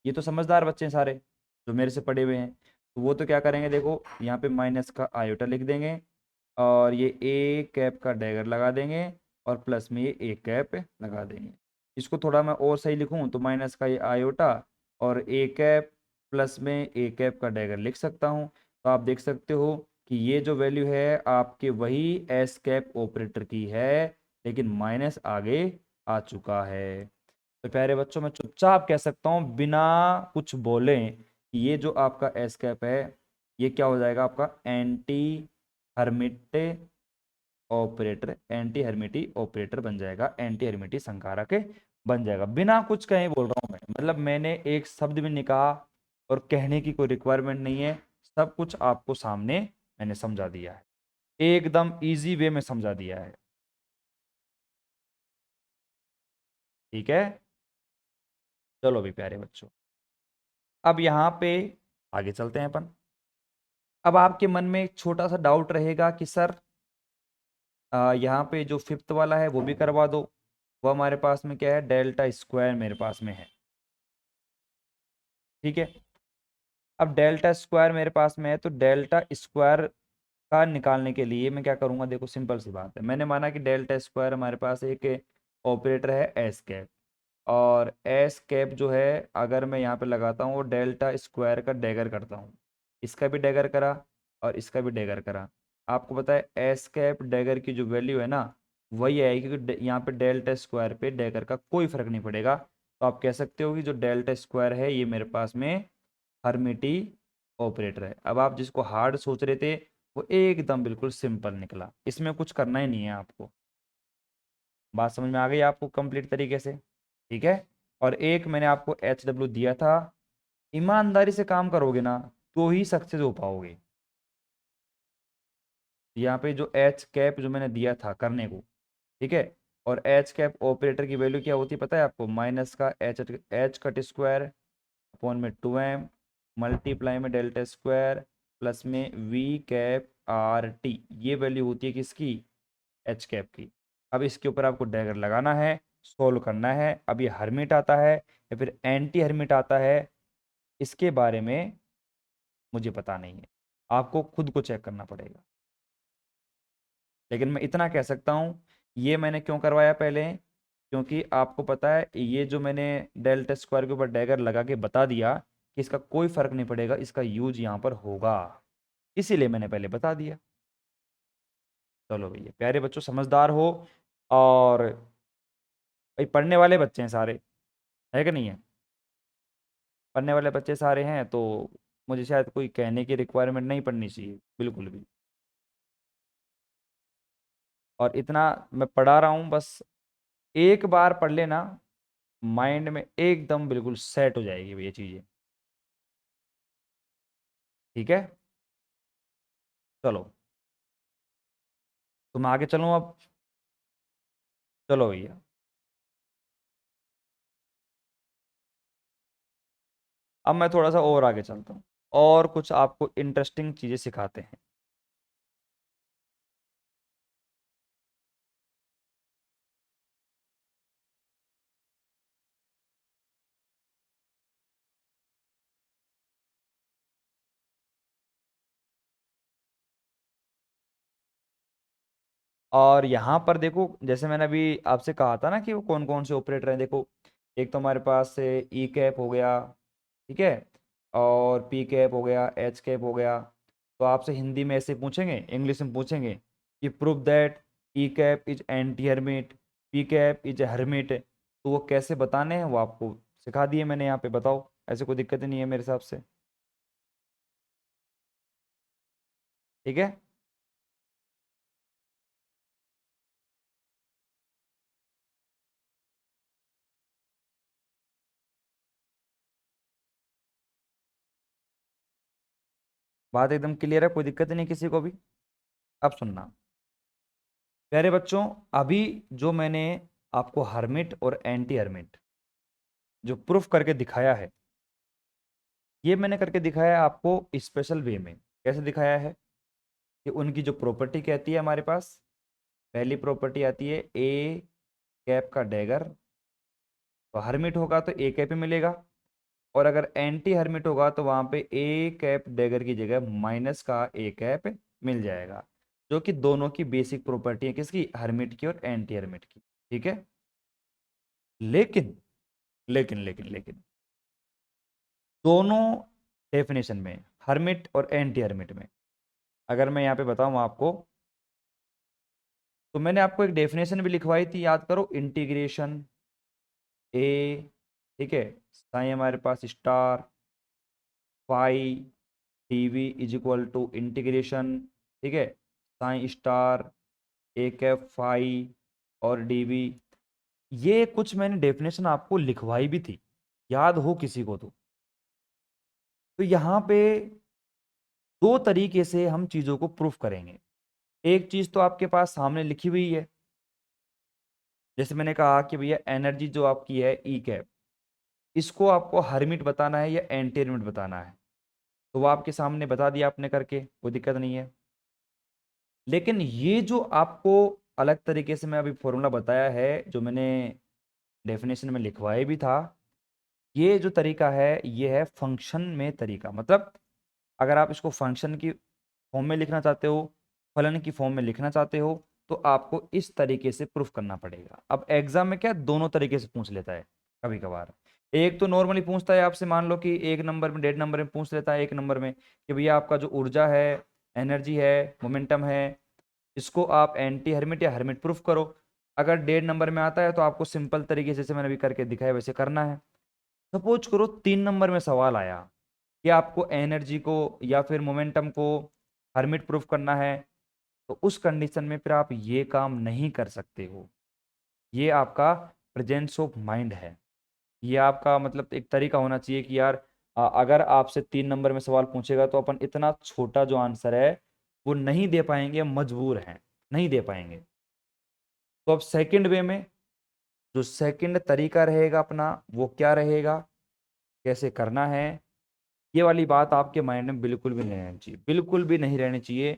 ये तो समझदार बच्चे हैं सारे जो मेरे से पढ़े हुए हैं, तो वो तो क्या करेंगे, देखो यहाँ पे माइनस का आयोटा लिख देंगे, और ये ए कैप का डैगर लगा देंगे, और प्लस में ये ए कैप लगा देंगे। इसको थोड़ा मैं और सही लिखूं तो माइनस का ये आयोटा और ए कैप प्लस में ए कैप का डैगर लिख सकता हूँ। तो आप देख सकते हो कि ये जो वैल्यू है आपके वही एस कैप ऑपरेटर की है, लेकिन माइनस आगे आ चुका है। तो प्यारे बच्चों, मैं चुपचाप कह सकता हूँ बिना कुछ बोले कि ये जो आपका एस कैप है ये क्या हो जाएगा, आपका anti hermit operator, anti hermitian operator बन जाएगा, एंटी हर्मिटी संकारक बन जाएगा। बिना कुछ कहे बोल रहा हूँ मैं, मतलब मैंने एक शब्द भी नहीं कहा और कहने की कोई रिक्वायरमेंट नहीं है, सब कुछ आपको सामने मैंने समझा दिया है, एकदम इजी वे में समझा दिया है। ठीक है, चलो भी प्यारे बच्चों, अब यहाँ पे आगे चलते हैं अपन। अब आपके मन में एक छोटा सा डाउट रहेगा कि सर यहाँ पे जो फिफ्थ वाला है वो भी करवा दो। वो हमारे पास में क्या है, डेल्टा स्क्वायर मेरे पास में है। ठीक है, अब डेल्टा स्क्वायर मेरे पास में है, तो डेल्टा स्क्वायर का निकालने के लिए मैं क्या करूंगा, देखो सिंपल सी बात है, मैंने माना कि डेल्टा स्क्वायर हमारे पास एक ऑपरेटर है एस कैप, और एस कैप जो है अगर मैं यहाँ पे लगाता हूँ वो डेल्टा स्क्वायर का डैगर करता हूँ, इसका भी डैगर करा और इसका भी डैगर करा। आपको पता है एस कैप डैगर की जो वैल्यू है ना वही आएगी, क्योंकि यहाँ पे डेल्टा स्क्वायर पे डैगर का कोई फर्क नहीं पड़ेगा। तो आप कह सकते हो कि जो डेल्टा स्क्वायर है ये मेरे पास में हर्मिटी ऑपरेटर है। अब आप जिसको हार्ड सोच रहे थे वो एकदम बिल्कुल सिंपल निकला, इसमें कुछ करना ही नहीं है आपको। बात समझ में आ गई आपको कंप्लीट तरीके से? ठीक है, और एक मैंने आपको एच डब्ल्यू दिया था, ईमानदारी से काम करोगे ना तो ही सक्सेस हो पाओगे। यहाँ पे जो एच कैप जो मैंने दिया था करने को, ठीक है, और एच कैप ऑपरेटर की वैल्यू क्या होती है पता है आपको, माइनस का एच कट स्क्वायर अपॉन में 2m मल्टीप्लाई में डेल्टा स्क्वायर प्लस में वी कैप आर टी, ये वैल्यू होती है किसकी, एच कैप की। अब इसके ऊपर आपको डैगर लगाना है, सोल्व करना है। अब ये हर्मिट आता है या फिर एंटी हर्मिट आता है, इसके बारे में मुझे पता नहीं है, आपको खुद को चेक करना पड़ेगा। लेकिन मैं इतना कह सकता हूँ, ये मैंने क्यों करवाया पहले, क्योंकि आपको पता है ये जो मैंने डेल्टा स्क्वायर के ऊपर डैगर लगा के बता दिया कि इसका कोई फर्क नहीं पड़ेगा, इसका यूज यहाँ पर होगा, इसीलिए मैंने पहले बता दिया। चलो भैया प्यारे बच्चों, समझदार हो और भाई पढ़ने वाले बच्चे हैं सारे, है कि नहीं है? पढ़ने वाले बच्चे सारे हैं तो मुझे शायद कोई कहने की रिक्वायरमेंट नहीं पड़नी चाहिए बिल्कुल भी। और इतना मैं पढ़ा रहा हूँ, बस एक बार पढ़ लेना, माइंड में एकदम बिल्कुल सेट हो जाएगी ये चीज़ें। ठीक है, चलो तो मैं आगे चलूँ अब। चलो भैया, अब मैं थोड़ा सा और आगे चलता हूँ और कुछ आपको इंटरेस्टिंग चीज़ें सिखाते हैं। और यहाँ पर देखो, जैसे मैंने अभी आपसे कहा था ना कि वो कौन कौन से ऑपरेटर हैं, देखो एक तो हमारे पास ई कैप हो गया, ठीक है, और पी कैप हो गया, एच कैप हो गया। तो आपसे हिंदी में ऐसे पूछेंगे, इंग्लिश में पूछेंगे कि prove that E cap is anti hermit, P cap is hermit, तो वो कैसे बताने हैं वो आपको सिखा दिए मैंने यहाँ पे, बताओ ऐसे कोई दिक्कत नहीं है मेरे हिसाब से। ठीक है, बात एकदम क्लियर है, कोई दिक्कत नहीं किसी को भी। अब सुनना प्यारे बच्चों, अभी जो मैंने आपको हर्मिट और एंटी हर्मिट जो प्रूफ करके दिखाया है, ये मैंने करके दिखाया है आपको स्पेशल वे में। कैसे दिखाया है कि उनकी जो प्रॉपर्टी कहती है हमारे पास, पहली प्रॉपर्टी आती है ए कैप का डैगर, तो हर्मिट होगा तो ए कैप ही मिलेगा, और अगर एंटी हर्मिट होगा तो वहां पे ए कैप डैगर की जगह माइनस का ए कैप मिल जाएगा, जो कि दोनों की बेसिक प्रॉपर्टी है किसकी, हर्मिट की और एंटी हर्मिट की। ठीक है, लेकिन लेकिन लेकिन लेकिन दोनों डेफिनेशन में, हर्मिट और एंटी हर्मिट में। अगर मैं यहाँ पे बताऊँ आपको, तो मैंने आपको एक डेफिनेशन भी लिखवाई थी, याद करो, इंटीग्रेशन ए, ठीक है, साइन हमारे पास star phi TV is equal to integration, ठीक है, psi star A cap phi और डीवी। ये कुछ मैंने डेफिनेशन आपको लिखवाई भी थी, याद हो किसी को तो यहाँ पे दो तरीके से हम चीजों को प्रूफ करेंगे। एक चीज तो आपके पास सामने लिखी हुई है, जैसे मैंने कहा कि भैया एनर्जी जो आपकी है ई कैप, इसको आपको हर्मिट बताना है या एंटी हर्मिट बताना है, तो वो आपके सामने बता दिया आपने करके, कोई दिक्कत नहीं है। लेकिन ये जो आपको अलग तरीके से मैं अभी फॉर्मूला बताया है, जो मैंने डेफिनेशन में लिखवाया भी था, ये जो तरीका है ये है फंक्शन में तरीका। मतलब अगर आप इसको फंक्शन की फॉर्म में लिखना चाहते हो, फलन की फॉर्म में लिखना चाहते हो, तो आपको इस तरीके से प्रूफ करना पड़ेगा। अब एग्जाम में क्या दोनों तरीके से पूछ लेता है कभी कभार। एक तो नॉर्मली पूछता है आपसे, मान लो कि एक नंबर में, 1.5 नंबर में पूछ लेता है, एक नंबर में कि भैया आपका जो ऊर्जा है, एनर्जी है, मोमेंटम है, इसको आप एंटी हर्मिट या हर्मिट प्रूफ करो। अगर 1.5 नंबर में आता है तो आपको सिंपल तरीके से, जैसे मैंने अभी करके दिखाया वैसे करना है। सपोज करो 3 नंबर में सवाल आया कि आपको एनर्जी को या फिर मोमेंटम को हर्मिट प्रूफ करना है, तो उस कंडीशन में फिर आप ये काम नहीं कर सकते हो। ये आपका प्रेजेंस ऑफ माइंड है। ये आपका मतलब एक तरीका होना चाहिए कि यार अगर आपसे 3 नंबर में सवाल पूछेगा तो अपन इतना छोटा जो आंसर है वो नहीं दे पाएंगे, मजबूर हैं, नहीं दे पाएंगे। तो अब सेकंड वे में जो सेकंड तरीका रहेगा अपना, वो क्या रहेगा, कैसे करना है, ये वाली बात आपके माइंड में बिल्कुल भी नहीं रहनी चाहिए, बिल्कुल भी नहीं रहनी चाहिए।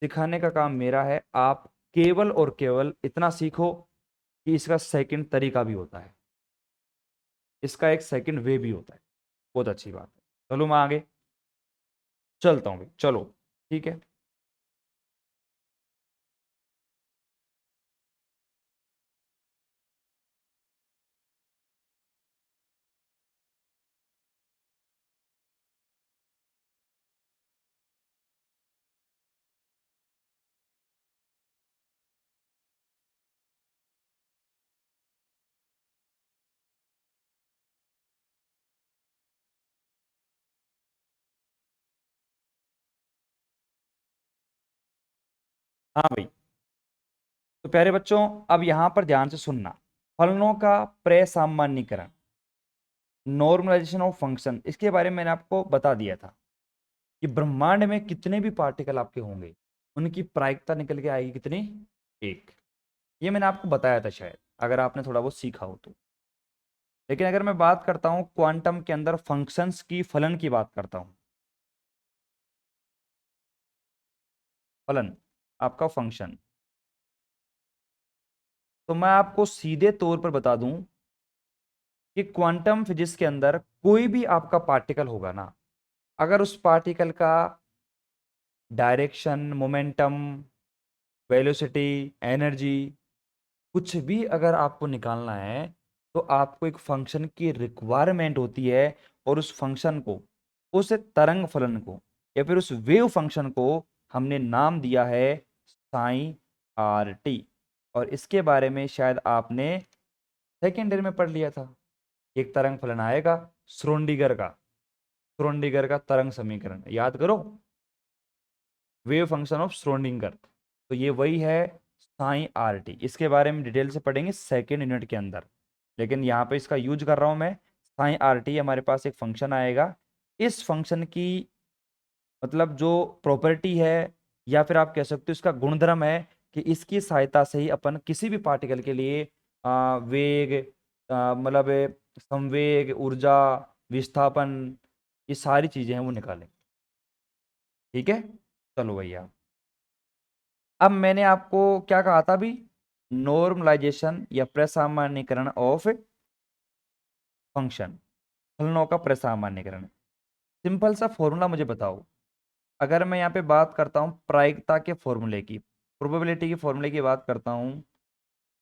सिखाने का काम मेरा है, आप केवल और केवल इतना सीखो कि इसका सेकंड तरीका भी होता है, इसका एक सेकंड वे भी होता है। बहुत अच्छी बात है। चलो मैं आगे चलता हूँ भाई, चलो ठीक है। हाँ भाई, तो प्यारे बच्चों, अब यहां पर ध्यान से सुनना। फलनों का प्रसामान्यीकरण, नॉर्मलाइजेशन ऑफ फंक्शन, इसके बारे में मैंने आपको बता दिया था कि ब्रह्मांड में कितने भी पार्टिकल आपके होंगे, उनकी प्रायिकता निकल के आएगी कितनी, एक। ये मैंने आपको बताया था शायद, अगर आपने थोड़ा बहुत सीखा हो तो। लेकिन अगर मैं बात करता हूं क्वांटम के अंदर फंक्शंस की, फलन की बात करता हूं, फलन आपका फंक्शन, तो मैं आपको सीधे तौर पर बता दूं कि क्वांटम फिजिक्स के अंदर कोई भी आपका पार्टिकल होगा ना, अगर उस पार्टिकल का डायरेक्शन, मोमेंटम, वेलोसिटी, एनर्जी, कुछ भी अगर आपको निकालना है, तो आपको एक फंक्शन की रिक्वायरमेंट होती है। और उस फंक्शन को, उस तरंग फलन को या फिर उस वेव फंक्शन को हमने नाम दिया है साइन आर टी। और इसके बारे में शायद आपने सेकेंड ईयर में पढ़ लिया था। एक तरंग फलन आएगा श्रोडिंगर का, श्रोडिंगर का तरंग समीकरण याद करो, वेव फंक्शन ऑफ श्रोडिंगर। तो ये वही है साइन आर टी। इसके बारे में डिटेल से पढ़ेंगे सेकेंड यूनिट के अंदर, लेकिन यहाँ पे इसका यूज कर रहा हूँ मैं। साइन आर टी हमारे पास एक फंक्शन आएगा, इस फंक्शन की मतलब जो प्रॉपर्टी है, या फिर आप कह सकते हो इसका गुणधर्म है, कि इसकी सहायता से ही अपन किसी भी पार्टिकल के लिए वेग, मतलब संवेग, ऊर्जा, विस्थापन, ये सारी चीजें हैं वो निकालें। ठीक है, चलो भैया। अब मैंने आपको क्या कहा था अभी, नॉर्मलाइजेशन या प्रसामान्यीकरण ऑफ फंक्शन, फलनों का प्रसामान्यीकरण। सिंपल सा फॉर्मूला मुझे बताओ। अगर मैं यहाँ पे बात करता हूँ प्रायिकता के फॉर्मूले की, प्रोबेबिलिटी के फॉर्मूले की बात करता हूँ,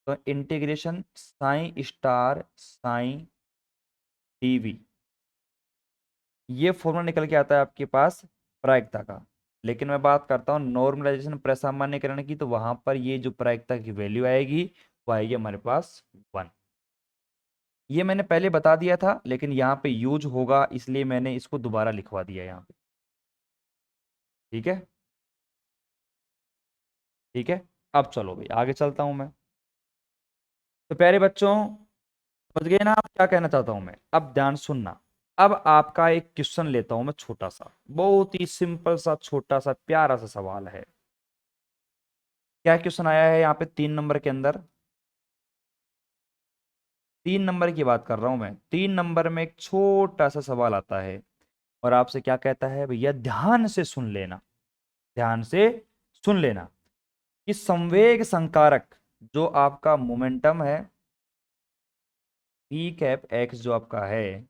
तो integration psi star psi dv, ये फॉर्मूला निकल के आता है आपके पास प्रायिकता का। लेकिन मैं बात करता हूँ नॉर्मलाइजेशन प्रसामान्यकरण की, तो वहां पर ये जो प्रायिकता की वैल्यू आएगी वो आएगी हमारे पास 1। ये मैंने पहले बता दिया था, लेकिन यहाँ पे यूज होगा इसलिए मैंने इसको दोबारा लिखवा दिया यहाँ पे। ठीक है, ठीक है। अब चलो भाई आगे चलता हूं मैं। तो प्यारे बच्चों, समझ गए ना आप क्या कहना चाहता हूं मैं? अब ध्यान सुनना। अब आपका एक क्वेश्चन लेता हूं मैं, छोटा सा, बहुत ही सिंपल सा, छोटा सा, प्यारा सा सवाल है। क्या क्वेश्चन आया है यहाँ पे 3 नंबर के अंदर? 3 नंबर की बात कर रहा हूं मैं। 3 नंबर में एक छोटा सा सवाल आता है और आपसे क्या कहता है भैया, ध्यान से सुन लेना, ध्यान से सुन लेना कि संवेग संकारक जो आपका मोमेंटम है, पी कैप एक्स जो आपका है,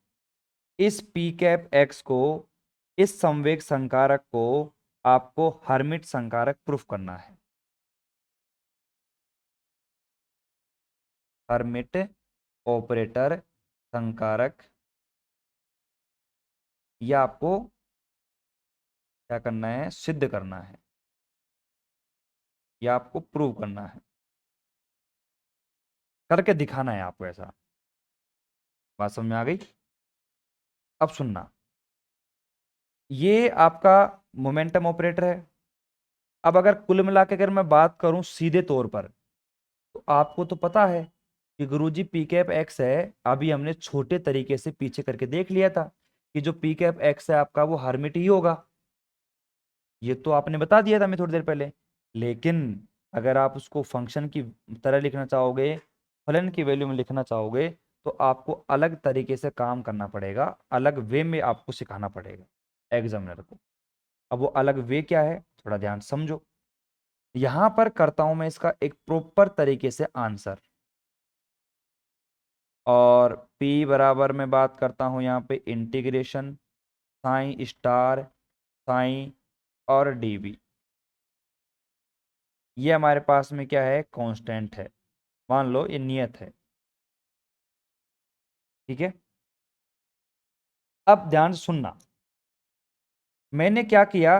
इस पी कैप एक्स को, इस संवेग संकारक को आपको हर्मिट संकारक प्रूफ करना है। हर्मिट ऑपरेटर संकारक, यह आपको क्या करना है, सिद्ध करना है, या आपको प्रूव करना है, करके दिखाना है आपको ऐसा। बात समझ में आ गई? अब सुनना, ये आपका मोमेंटम ऑपरेटर है। अब अगर कुल मिला के अगर मैं बात करूं सीधे तौर पर, तो आपको तो पता है कि गुरुजी पी कैप एक्स है। अभी हमने छोटे तरीके से पीछे करके देख लिया था कि जो पी कैप एक्स है आपका वो हर्मिट ही होगा। ये तो आपने बता दिया था मैं थोड़ी देर पहले। लेकिन अगर आप उसको फंक्शन की तरह लिखना चाहोगे, फलन की वैल्यू में लिखना चाहोगे, तो आपको अलग तरीके से काम करना पड़ेगा, अलग वे में आपको सिखाना पड़ेगा एग्जामिनर को। अब वो अलग वे क्या है, थोड़ा ध्यान समझो। यहां पर करता हूं मैं इसका एक प्रॉपर तरीके से आंसर। और P बराबर मैं बात करता हूं यहाँ पे इंटीग्रेशन साइन स्टार साइन और dv। ये हमारे पास में क्या है, कांस्टेंट है, मान लो ये नियत है। ठीक है। अब ध्यान से सुनना, मैंने क्या किया,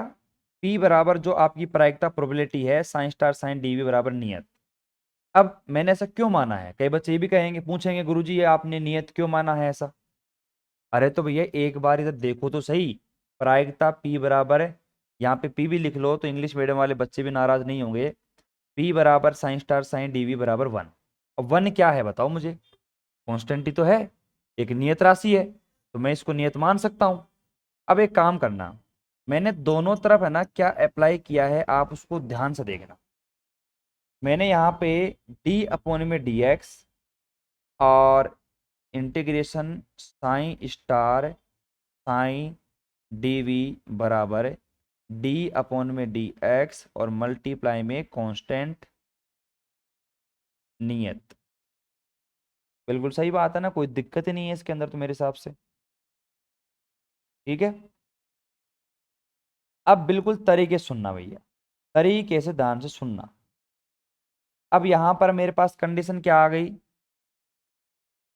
P बराबर जो आपकी प्रायिकता प्रोबेबिलिटी है साइन स्टार साइन dv बराबर नियत। अब मैंने ऐसा क्यों माना है, कई बच्चे ये भी कहेंगे, पूछेंगे गुरुजी ये आपने नियत क्यों माना है ऐसा? अरे तो भैया एक बार इधर देखो तो सही। प्रायिकता P बराबर है, यहाँ पे P भी लिख लो तो इंग्लिश मीडियम वाले बच्चे भी नाराज नहीं होंगे। P बराबर साइन स्टार साइन dv बराबर 1। अब 1 क्या है बताओ मुझे? कॉन्स्टेंट ही तो है, एक नियत राशि है, तो मैं इसको नियत मान सकता हूं। अब एक काम करना, मैंने दोनों तरफ है ना क्या अप्लाई किया है, आप उसको ध्यान से देखना। मैंने यहाँ पे डी अपॉन में डी एक्स और integration psi star psi dv बराबर डी अपॉन में डी एक्स और मल्टीप्लाई में कांस्टेंट नियत। बिल्कुल सही बात है ना, कोई दिक्कत ही नहीं है इसके अंदर तो मेरे हिसाब से। ठीक है। अब बिल्कुल तरीके से सुनना भैया, तरीके से ध्यान से सुनना। अब यहां पर मेरे पास कंडीशन क्या आ गई,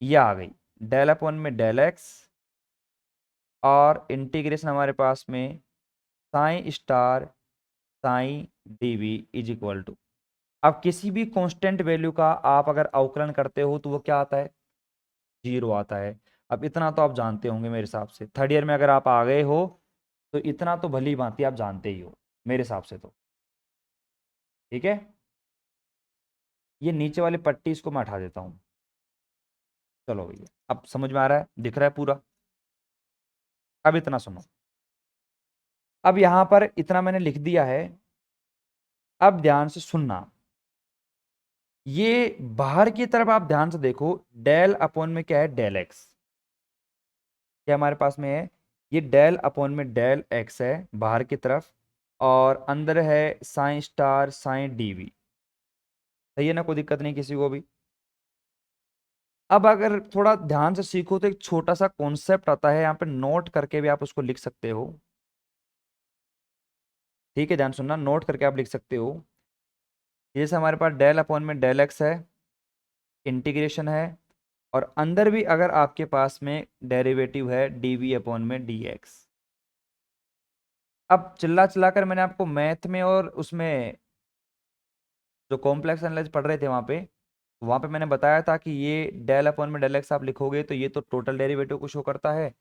ये आ गई डेल अपॉन में डेल एक्स और इंटीग्रेशन हमारे पास में psi star psi dv is equal to. अब किसी भी कांस्टेंट वैल्यू का आप अगर अवकलन करते हो तो वो क्या आता है, 0 आता है। अब इतना तो आप जानते होंगे मेरे हिसाब से, थर्ड ईयर में अगर आप आ गए हो तो इतना तो भली भांति आप जानते ही हो मेरे हिसाब से तो। ठीक है। ये नीचे वाली पट्टी इसको मैं हटा देता हूँ। चलो भैया अब समझ में आ रहा है, दिख रहा है पूरा? अब इतना सुनो, अब यहां पर इतना मैंने लिख दिया है। अब ध्यान से सुनना, ये बाहर की तरफ आप ध्यान से देखो, डेल अपॉन में क्या है, डेल एक्स। क्या हमारे पास में है, ये डेल अपॉन में डेल एक्स है बाहर की तरफ, और अंदर है साइन स्टार साइन dv। सही है ना, कोई दिक्कत नहीं किसी को भी। अब अगर थोड़ा ध्यान से सीखो तो एक छोटा सा कॉन्सेप्ट आता है, यहाँ पे नोट करके भी आप उसको लिख सकते हो। ठीक है, ध्यान सुनना, नोट करके आप लिख सकते हो। जैसे हमारे पास डेल अपॉन में डेल एक्स है, इंटीग्रेशन है और अंदर भी अगर आपके पास में डेरिवेटिव है डीवी अपॉन में डीएक्स। अब चिल्ला चिल्लाकर मैंने आपको मैथ में और उसमें जो कॉम्प्लेक्स एनालिसिस पढ़ रहे थे वहां पे मैंने बताया था कि ये डेल अपॉन में डेल एक्स आप लिखोगे तो ये तो टोटल डेरिवेटिव को शो करता है,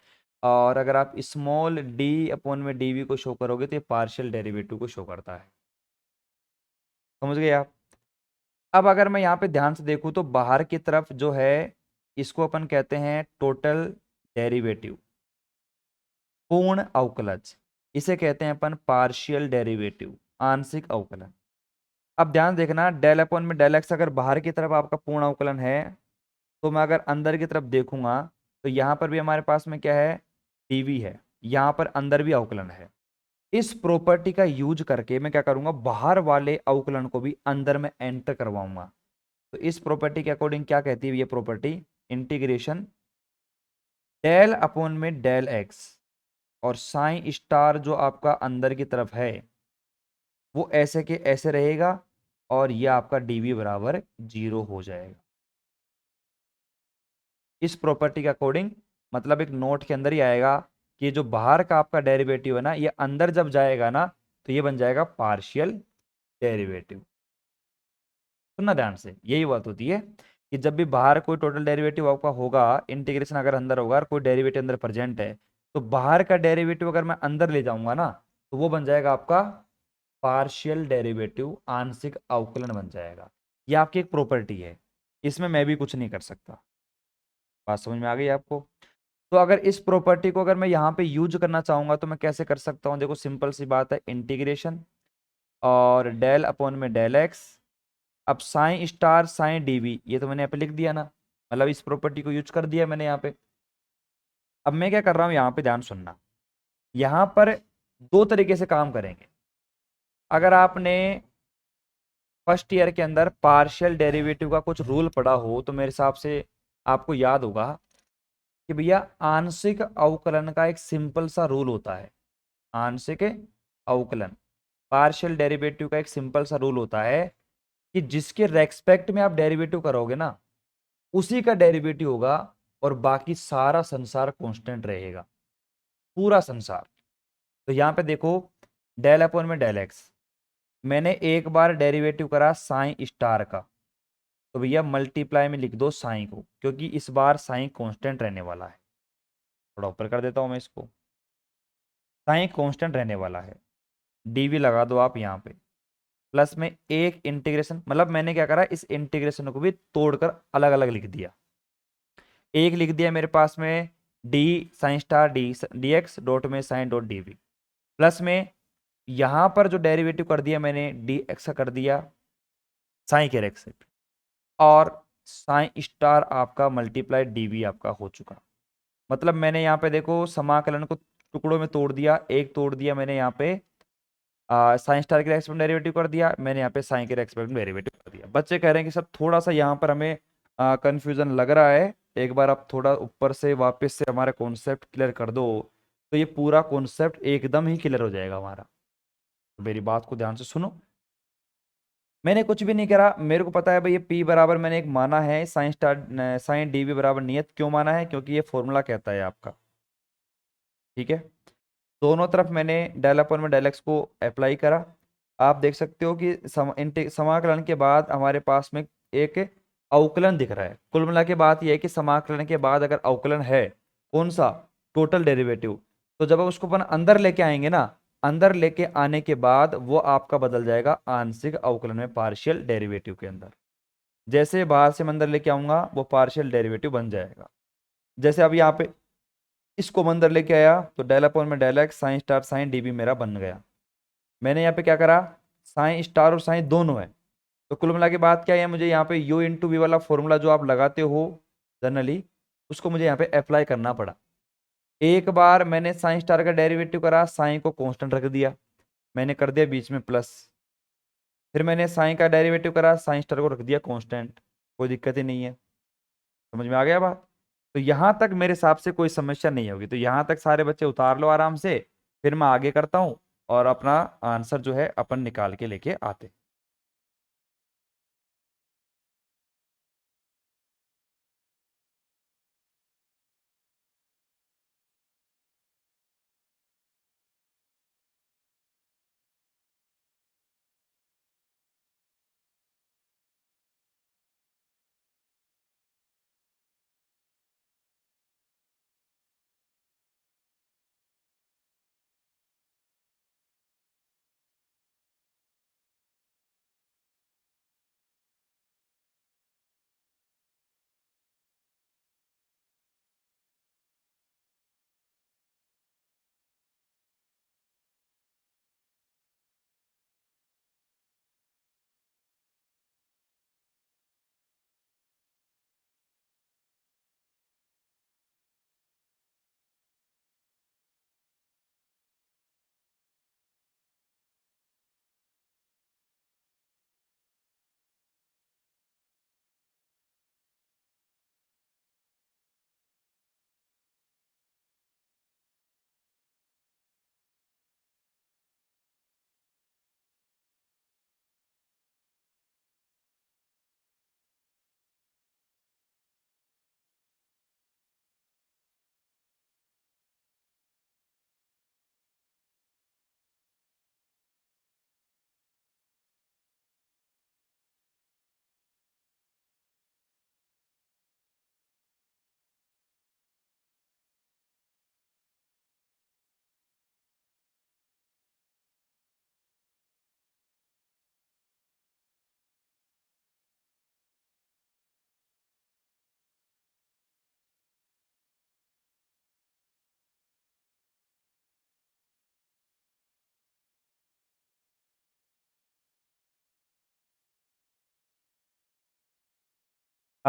और अगर आप स्मॉल डी अपॉन में डीवी को शो करोगे तो ये पार्शियल डेरिवेटिव को शो करता है। समझ गए आप? अब अगर मैं यहाँ पे ध्यान से देखूँ तो बाहर की तरफ जो है इसको अपन कहते हैं टोटल डेरिवेटिव, पूर्ण अवकलज। इसे कहते हैं अपन पार्शियल डेरिवेटिव, आंशिक अवकलन। अब ध्यान देखना, डेल अपॉन में डेल एक्स अगर बाहर की तरफ आपका पूर्ण अवकलन है, तो मैं अगर अंदर की तरफ देखूंगा तो यहां पर भी हमारे पास में क्या है, डीवी है, यहां पर अंदर भी अवकलन है। इस प्रॉपर्टी का यूज करके मैं क्या करूंगा, बाहर वाले अवकलन को भी अंदर में एंटर करवाऊंगा। तो इस प्रॉपर्टी के अकॉर्डिंग क्या कहती है ये प्रॉपर्टी, इंटीग्रेशन डेल अपॉन में डेल एक्स और साइन स्टार जो आपका अंदर की तरफ है वो ऐसे के ऐसे रहेगा, और ये आपका डीवी बराबर 0 हो जाएगा। इस प्रॉपर्टी के अकॉर्डिंग मतलब एक नोट के अंदर ही आएगा कि जो बाहर का आपका डेरिवेटिव है ना, ये अंदर जब जाएगा ना तो ये बन जाएगा पार्शियल डेरिवेटिव। सुनना ध्यान से, यही बात होती है कि जब भी बाहर कोई टोटल डेरिवेटिव आपका होगा, इंटीग्रेशन अगर अंदर होगा और कोई डेरिवेटिव अंदर प्रेजेंट है, तो बाहर का डेरिवेटिव अगर मैं अंदर ले जाऊंगा ना तो वो बन जाएगा आपका पार्शियल डेरिवेटिव, आंशिक अवकलन बन जाएगा। ये आपकी एक प्रॉपर्टी है, इसमें मैं भी कुछ नहीं कर सकता। बात समझ में आ गई आपको? तो अगर इस प्रॉपर्टी को अगर मैं यहाँ पे यूज करना चाहूंगा तो मैं कैसे कर सकता हूँ, देखो सिंपल सी बात है, इंटीग्रेशन और डेल अपॉन में डेल एक्स। अब साइन स्टार साइन डीवी ये तो मैंने यहाँ पे लिख दिया ना, मतलब इस प्रॉपर्टी को यूज कर दिया मैंने यहाँ पे। अब मैं क्या कर रहा हूँ, यहाँ पे ध्यान सुनना, यहाँ पर दो तरीके से काम करेंगे। अगर आपने फर्स्ट ईयर के अंदर पार्शियल डेरिवेटिव का कुछ रूल पढ़ा हो तो मेरे हिसाब से आपको याद होगा कि भैया आंशिक अवकलन का एक सिंपल सा रूल होता है। आंशिक अवकलन, पार्शियल डेरिवेटिव का एक सिंपल सा रूल होता है कि जिसके रेस्पेक्ट में आप डेरिवेटिव करोगे ना उसी का डेरिवेटिव होगा, और बाकी सारा संसार कांस्टेंट रहेगा, पूरा संसार। तो यहां पे देखो, डेल अपॉन में डेल एक्स, मैंने एक बार डेरिवेटिव करा साइन स्टार का, तो भैया मल्टीप्लाई में लिख दो साइन को, क्योंकि इस बार साइन कांस्टेंट रहने वाला है। थोड़ा ऊपर कर देता हूं मैं इसको, साइन कांस्टेंट रहने वाला है, डीवी लगा दो आप यहाँ पे, प्लस में एक इंटीग्रेशन, मतलब मैंने क्या करा, इस इंटीग्रेशन को भी तोड़कर अलग अलग लिख दिया। एक लिख दिया मेरे पास में D psi star D D X dot में psi dot D V, plus में यहां पर जो डेरिवेटिव कर दिया मैंने डी एक्स का कर दिया साइन के रेक्स से, और साइन स्टार आपका मल्टीप्लाई डीवी आपका हो चुका। मतलब मैंने यहाँ पे देखो समाकलन को टुकड़ों में तोड़ दिया, एक तोड़ दिया मैंने यहाँ पे साइन स्टार के रेस्पेक्ट में डेरिवेटिव कर दिया, मैंने यहाँ पे साइन के रेस्पेक्ट में डेरिवेटिव कर दिया। बच्चे कह रहे हैं कि सर थोड़ा सा यहाँ पर हमें कंफ्यूजन लग रहा है, एक बार आप थोड़ा ऊपर से वापस से हमारा कॉन्सेप्ट क्लियर कर दो, तो ये पूरा कॉन्सेप्ट एकदम ही क्लियर हो जाएगा हमारा। तो मेरी बात को ध्यान से सुनो, मैंने कुछ भी नहीं करा, मेरे को पता है भाई ये पी बराबर मैंने एक माना है साइन स्टार साइन डीवी बराबर नियत, क्यों माना है, क्योंकि ये फॉर्मूला कहता है आपका। ठीक है, दोनों तरफ मैंने डेल अपॉन में डेल एक्स को अप्लाई करा। आप देख सकते हो कि समाकलन के बाद हमारे पास में एक अवकलन दिख रहा है। कुल मिला के बात यह है कि समाकलन के बाद अगर अवकलन है, कौन सा, टोटल डेरिवेटिव, तो जब आप उसको अपन अंदर लेके आएंगे ना, अंदर लेके आने के बाद वो आपका बदल जाएगा आंशिक अवकलन में, पार्शियल डेरिवेटिव के अंदर। जैसे बाहर से मैं अंदर लेके आऊंगा वो पार्शियल डेरिवेटिव बन जाएगा। जैसे अब यहाँ पे इसको मैं अंदर लेके आया तो डेल अपॉन में del X psi star psi DB मेरा बन गया। मैंने यहाँ पे क्या करा, साइन स्टार और साइन दोनों है, तो कुल मिला के बात क्या है, मुझे यहाँ पे यू इंटू वी वाला फॉर्मूला जो आप लगाते हो जनरली, उसको मुझे यहाँ पे अप्लाई करना पड़ा। एक बार मैंने साइन स्टार का डेरिवेटिव करा, साइन को कांस्टेंट रख दिया, मैंने कर दिया बीच में प्लस। फिर मैंने साइन का डेरिवेटिव करा, साइन स्टार को रख दिया कांस्टेंट, कोई दिक्कत ही नहीं है। समझ में आ गया बात? तो यहां तक मेरे हिसाब से कोई समस्या नहीं होगी, तो यहां तक सारे बच्चे उतार लो आराम से, फिर मैं आगे करता हूं और अपना आंसर जो है अपन निकाल के लेके आते।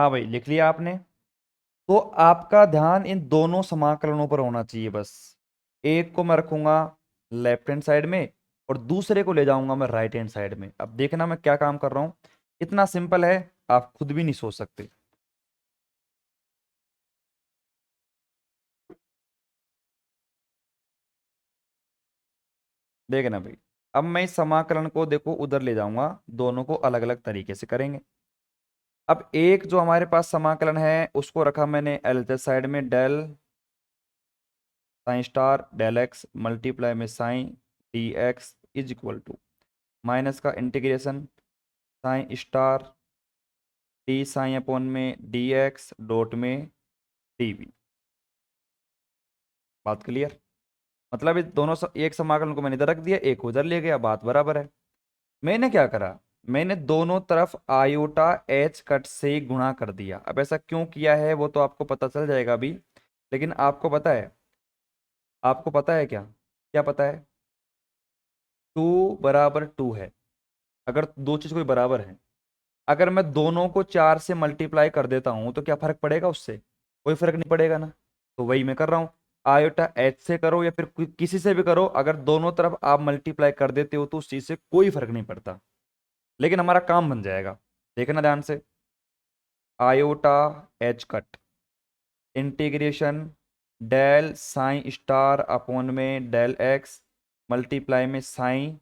हाँ भाई, लिख लिया आपने। तो आपका ध्यान इन दोनों समाकलनों पर होना चाहिए बस। एक को मैं रखूंगा लेफ्ट हैंड साइड में और दूसरे को ले जाऊंगा मैं राइट हैंड साइड में। अब देखना मैं क्या काम कर रहा हूं, इतना सिंपल है, आप खुद भी नहीं सोच सकते। देखना भाई, अब मैं इस समाकलन को देखो उधर ले जाऊंगा, दोनों को अलग अलग तरीके से करेंगे। अब एक जो हमारे पास समाकलन है उसको रखा मैंने एलजेड साइड में, del psi star del X multiply में psi D X is equal to minus का integration psi star D psi upon में डी एक्स डॉट में डी वी। बात क्लियर? मतलब ये दोनों एक समाकलन को मैंने इधर रख दिया, एक उधर ले गया, बात बराबर है। मैंने क्या करा, मैंने दोनों तरफ आयोटा एच कट से गुणा कर दिया। अब ऐसा क्यों किया है वो तो आपको पता चल जाएगा अभी, लेकिन आपको पता है, आपको पता है क्या, क्या पता है? टू बराबर टू है, अगर दो चीज कोई बराबर है, अगर मैं दोनों को चार से मल्टीप्लाई कर देता हूं तो क्या फर्क पड़ेगा उससे? कोई फर्क नहीं पड़ेगा ना। तो वही मैं कर रहा हूं, आयोटा एच से करो या फिर किसी से भी करो, अगर दोनों तरफ आप मल्टीप्लाई कर देते हो तो उस चीज से कोई फर्क नहीं पड़ता, लेकिन हमारा काम बन जाएगा। देखना ध्यान से, iota H cut integration del psi star upon में डेल एक्स मल्टीप्लाई में साइन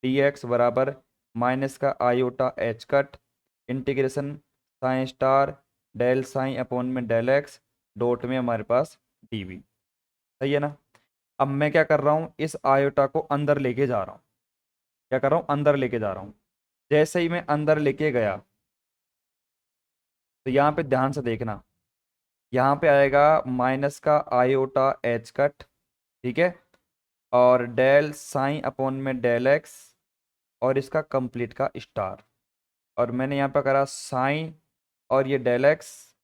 डी एक्स बराबर माइनस का iota H cut integration psi star del psi upon में डेल एक्स डॉट में हमारे पास डीवी। सही है ना? अब मैं क्या कर रहा हूँ, इस आयोटा को अंदर लेके जा रहा हूँ। क्या कर रहा हूँ, अंदर लेके जा रहा हूँ। जैसे ही मैं अंदर लेके गया तो यहाँ पे ध्यान से देखना, यहाँ पे आएगा माइनस का आयोटा एच कट, ठीक है, और डेल साइन अपॉन में डेल एक्स और इसका कंप्लीट का स्टार, और मैंने यहाँ पे करा साइन और ये डेल एक्स,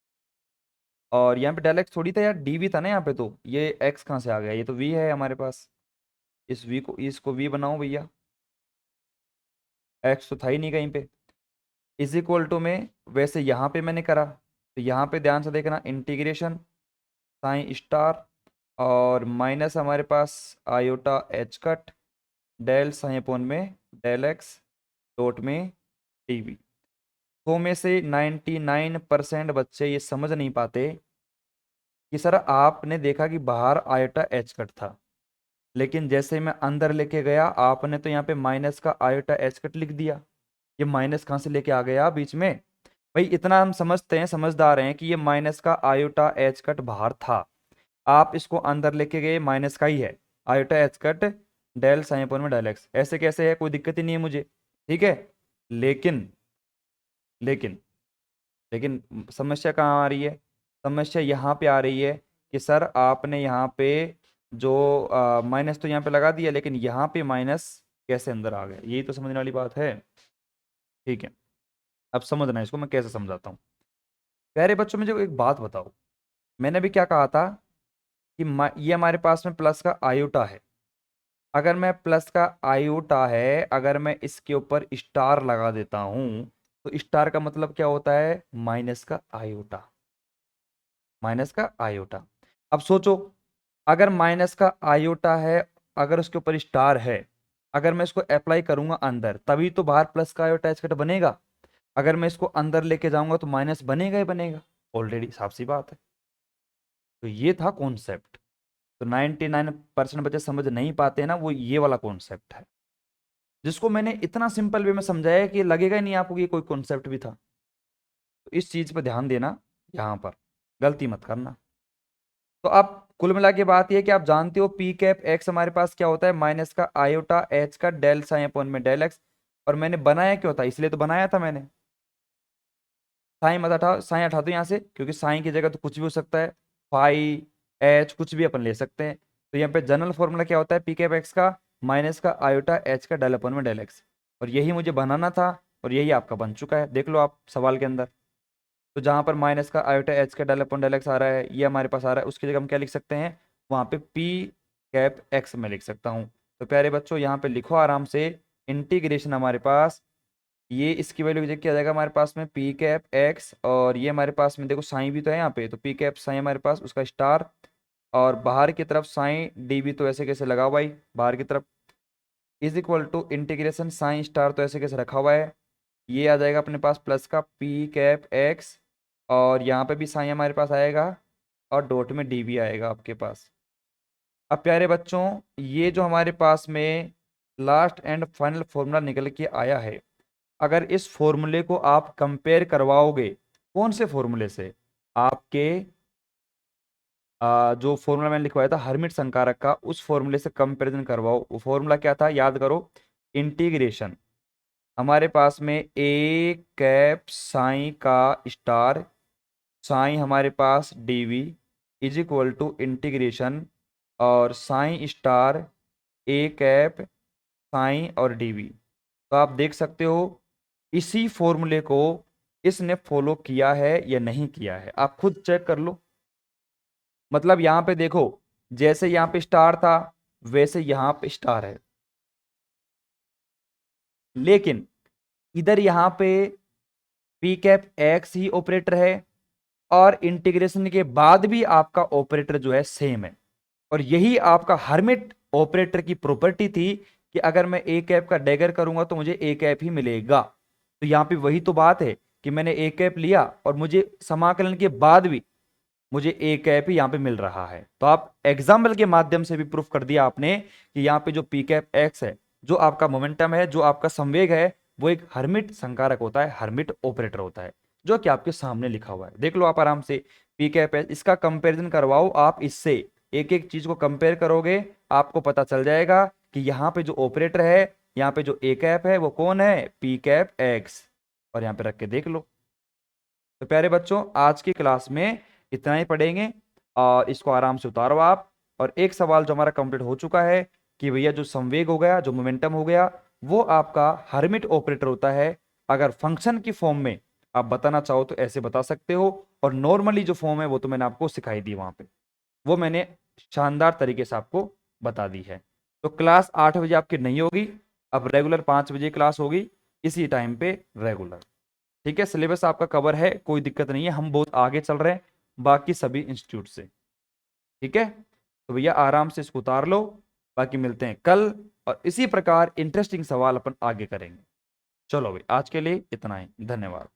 और यहाँ पे डेल एक्स थोड़ी था यार, डी वी था ना यहाँ पे, तो ये एक्स कहाँ से आ गया, ये तो वी है हमारे पास। इस वी को, इसको वी बनाओ भैया, एक्स तो था ही नहीं कहीं पे। इज इक्वल टू में वैसे यहाँ पे मैंने करा, तो यहाँ पे ध्यान से देखना, इंटीग्रेशन साइन स्टार और माइनस हमारे पास iota H cut del psi upon में डेल एक्स डॉट में डी। तो में से 99% बच्चे ये समझ नहीं पाते कि सर आपने देखा कि बाहर आयोटा एच कट था, लेकिन जैसे ही मैं अंदर लेके गया आपने तो यहाँ पे माइनस का आयोटा एच कट लिख दिया। ये माइनस कहाँ से लेके आ गया बीच में? भाई इतना हम समझते हैं, समझदार हैं कि ये माइनस का आयोटा एच कट बाहर था, आप इसको अंदर लेके गए, माइनस का ही है iota H cut del psi upon में डेल एक्स। ऐसे कैसे है, कोई दिक्कत ही नहीं है मुझे, ठीक है। लेकिन लेकिन लेकिन समस्या कहाँ आ रही है? समस्या यहाँ पे आ रही है कि सर आपने यहाँ पे जो माइनस तो यहाँ पे लगा दिया, लेकिन यहाँ पे माइनस कैसे अंदर आ गया, यही तो समझने वाली बात है। ठीक है, अब समझना इसको मैं कैसे समझाता हूँ। प्यारे बच्चों, मुझे एक बात बताओ, मैंने भी क्या कहा था कि ये हमारे पास में प्लस का आयोटा है। अगर मैं प्लस का आयोटा है, अगर मैं इसके ऊपर स्टार लगा देता हूं तो स्टार का मतलब क्या होता है? माइनस का आयोटा, माइनस का आयोटा। अब सोचो, अगर माइनस का आयोटा है, अगर उसके ऊपर स्टार है, अगर मैं इसको अप्लाई करूंगा अंदर, तभी तो बाहर प्लस का आयोटा एच कट बनेगा। अगर मैं इसको अंदर लेके जाऊंगा तो माइनस बनेगा ही बनेगा, ऑलरेडी साफ सी बात है। तो ये था कॉन्सेप्ट। तो 99% बच्चे समझ नहीं पाते हैं ना, वो ये वाला कॉन्सेप्ट है, जिसको मैंने इतना सिंपल वे में समझाया कि लगेगा ही नहीं आपको कि ये कोई कॉन्सेप्ट भी था। तो इस चीज पर ध्यान देना, यहाँ पर गलती मत करना। तो अब कुल मिला के बात यह कि आप जानते हो पी कैप एक्स हमारे पास क्या होता है? माइनस का आयोटा एच का डेल साइन अपॉन में डेल एक्स। और मैंने बनाया क्यों था? इसलिए तो बनाया था मैंने, साइन मत हटा, साइन हटा दो यहाँ से, क्योंकि साइन की जगह तो कुछ भी हो सकता है, फाई एच कुछ भी अपन ले सकते हैं। तो यहाँ पे जनरल फॉर्मूला क्या होता है पी कैप एक्स का? माइनस का आयोटा एच का डेल अपॉन में डेल एक्स। और यही मुझे बनाना था, और यही आपका बन चुका है, देख लो आप सवाल के अंदर। तो जहाँ पर माइनस का आयोटा एच का डेल अपॉन डेल एक्स आ रहा है, ये हमारे पास आ रहा है, उसकी जगह हम क्या लिख सकते हैं? वहाँ पे पी कैप एक्स में लिख सकता हूँ। तो प्यारे बच्चों यहाँ पे लिखो आराम से, इंटीग्रेशन हमारे पास ये इसकी वैल्यू एग्जैक्ट किया जाएगा हमारे पास में पी कैप एक्स, और ये हमारे पास में देखो साइन भी तो है यहाँ पे, तो पी कैप साइन हमारे पास उसका स्टार, और बाहर की तरफ साइन डी भी तो ऐसे कैसे लगा हुआ है बाहर की तरफ, is equal to integration psi star तो ऐसे कैसे रखा हुआ है, ये आ जाएगा अपने पास प्लस का पी कैप एक्स, और यहाँ पे भी साइन हमारे पास आएगा, और डॉट में डी भी आएगा आपके पास। अब प्यारे बच्चों, ये जो हमारे पास में लास्ट एंड फाइनल फॉर्मूला निकल के आया है, अगर इस फॉर्मूले को आप कंपेयर करवाओगे कौन से फॉर्मूले से, आपके जो फॉर्मूला मैंने लिखवाया था हर्मिट संकारक का, उस फॉर्मूले से कंपैरिजन करवाओ। वो फॉर्मूला क्या था याद करो, इंटीग्रेशन हमारे पास में ए कैप साइन का स्टार साइन हमारे पास DV is equal to integration और psi star A cap psi और डीवी। तो आप देख सकते हो इसी फॉर्मूले को इसने फॉलो किया है या नहीं किया है, आप खुद चेक कर लो। मतलब यहां पे देखो, जैसे यहां पे स्टार था वैसे यहां पे स्टार है, लेकिन इधर यहां पे पी कैप एक्स ही ऑपरेटर है, और इंटीग्रेशन के बाद भी आपका ऑपरेटर जो है सेम है। और यही आपका हर्मिट ऑपरेटर की प्रॉपर्टी थी कि अगर मैं ए कैप का डैगर करूंगा तो मुझे ए कैप ही मिलेगा। तो यहां पे वही तो बात है कि मैंने ए कैप लिया और मुझे समाकलन के बाद भी मुझे ए कैप ही यहां पे मिल रहा है। तो आप एग्जाम्पल के माध्यम से भी प्रूफ कर दिया आपने कि यहाँ पे जो पी कैप एक्स है, जो आपका मोमेंटम है, जो आपका संवेग है, वो एक हर्मिट संकारक होता है, हर्मिट ऑपरेटर होता है, जो कि आपके सामने लिखा हुआ है। देख लो आप आराम से पी कैप एक्स, इसका कंपेरिजन करवाओ आप इससे, एक एक चीज को कंपेयर करोगे आपको पता चल जाएगा कि यहाँ पे जो ऑपरेटर है, यहाँ पे जो ए कैप है वो कौन है, पी कैप एक्स। और यहाँ पे रख के देख लो। तो प्यारे बच्चों, आज की क्लास में इतना ही पढ़ेंगे, और इसको आराम से उतारो आप। और एक सवाल जो हमारा कंप्लीट हो चुका है कि भैया जो संवेग हो गया, जो मोमेंटम हो गया, वो आपका हर्मिट ऑपरेटर होता है। अगर फंक्शन की फॉर्म में आप बताना चाहो तो ऐसे बता सकते हो, और नॉर्मली जो फॉर्म है वो तो मैंने आपको सिखाई दी वहां पे, वो मैंने शानदार तरीके से आपको बता दी है। तो क्लास 8 बजे आपकी नहीं होगी, अब रेगुलर 5 बजे क्लास होगी, इसी टाइम पे रेगुलर। ठीक है, सिलेबस आपका कवर है, कोई दिक्कत नहीं है, हम बहुत आगे चल रहे हैं बाकी सभी इंस्टीट्यूट से। ठीक है, तो भैया आराम से इसको उतार लो, बाकी मिलते हैं कल, और इसी प्रकार इंटरेस्टिंग सवाल अपन आगे करेंगे। चलो भाई, आज के लिए इतना ही, धन्यवाद।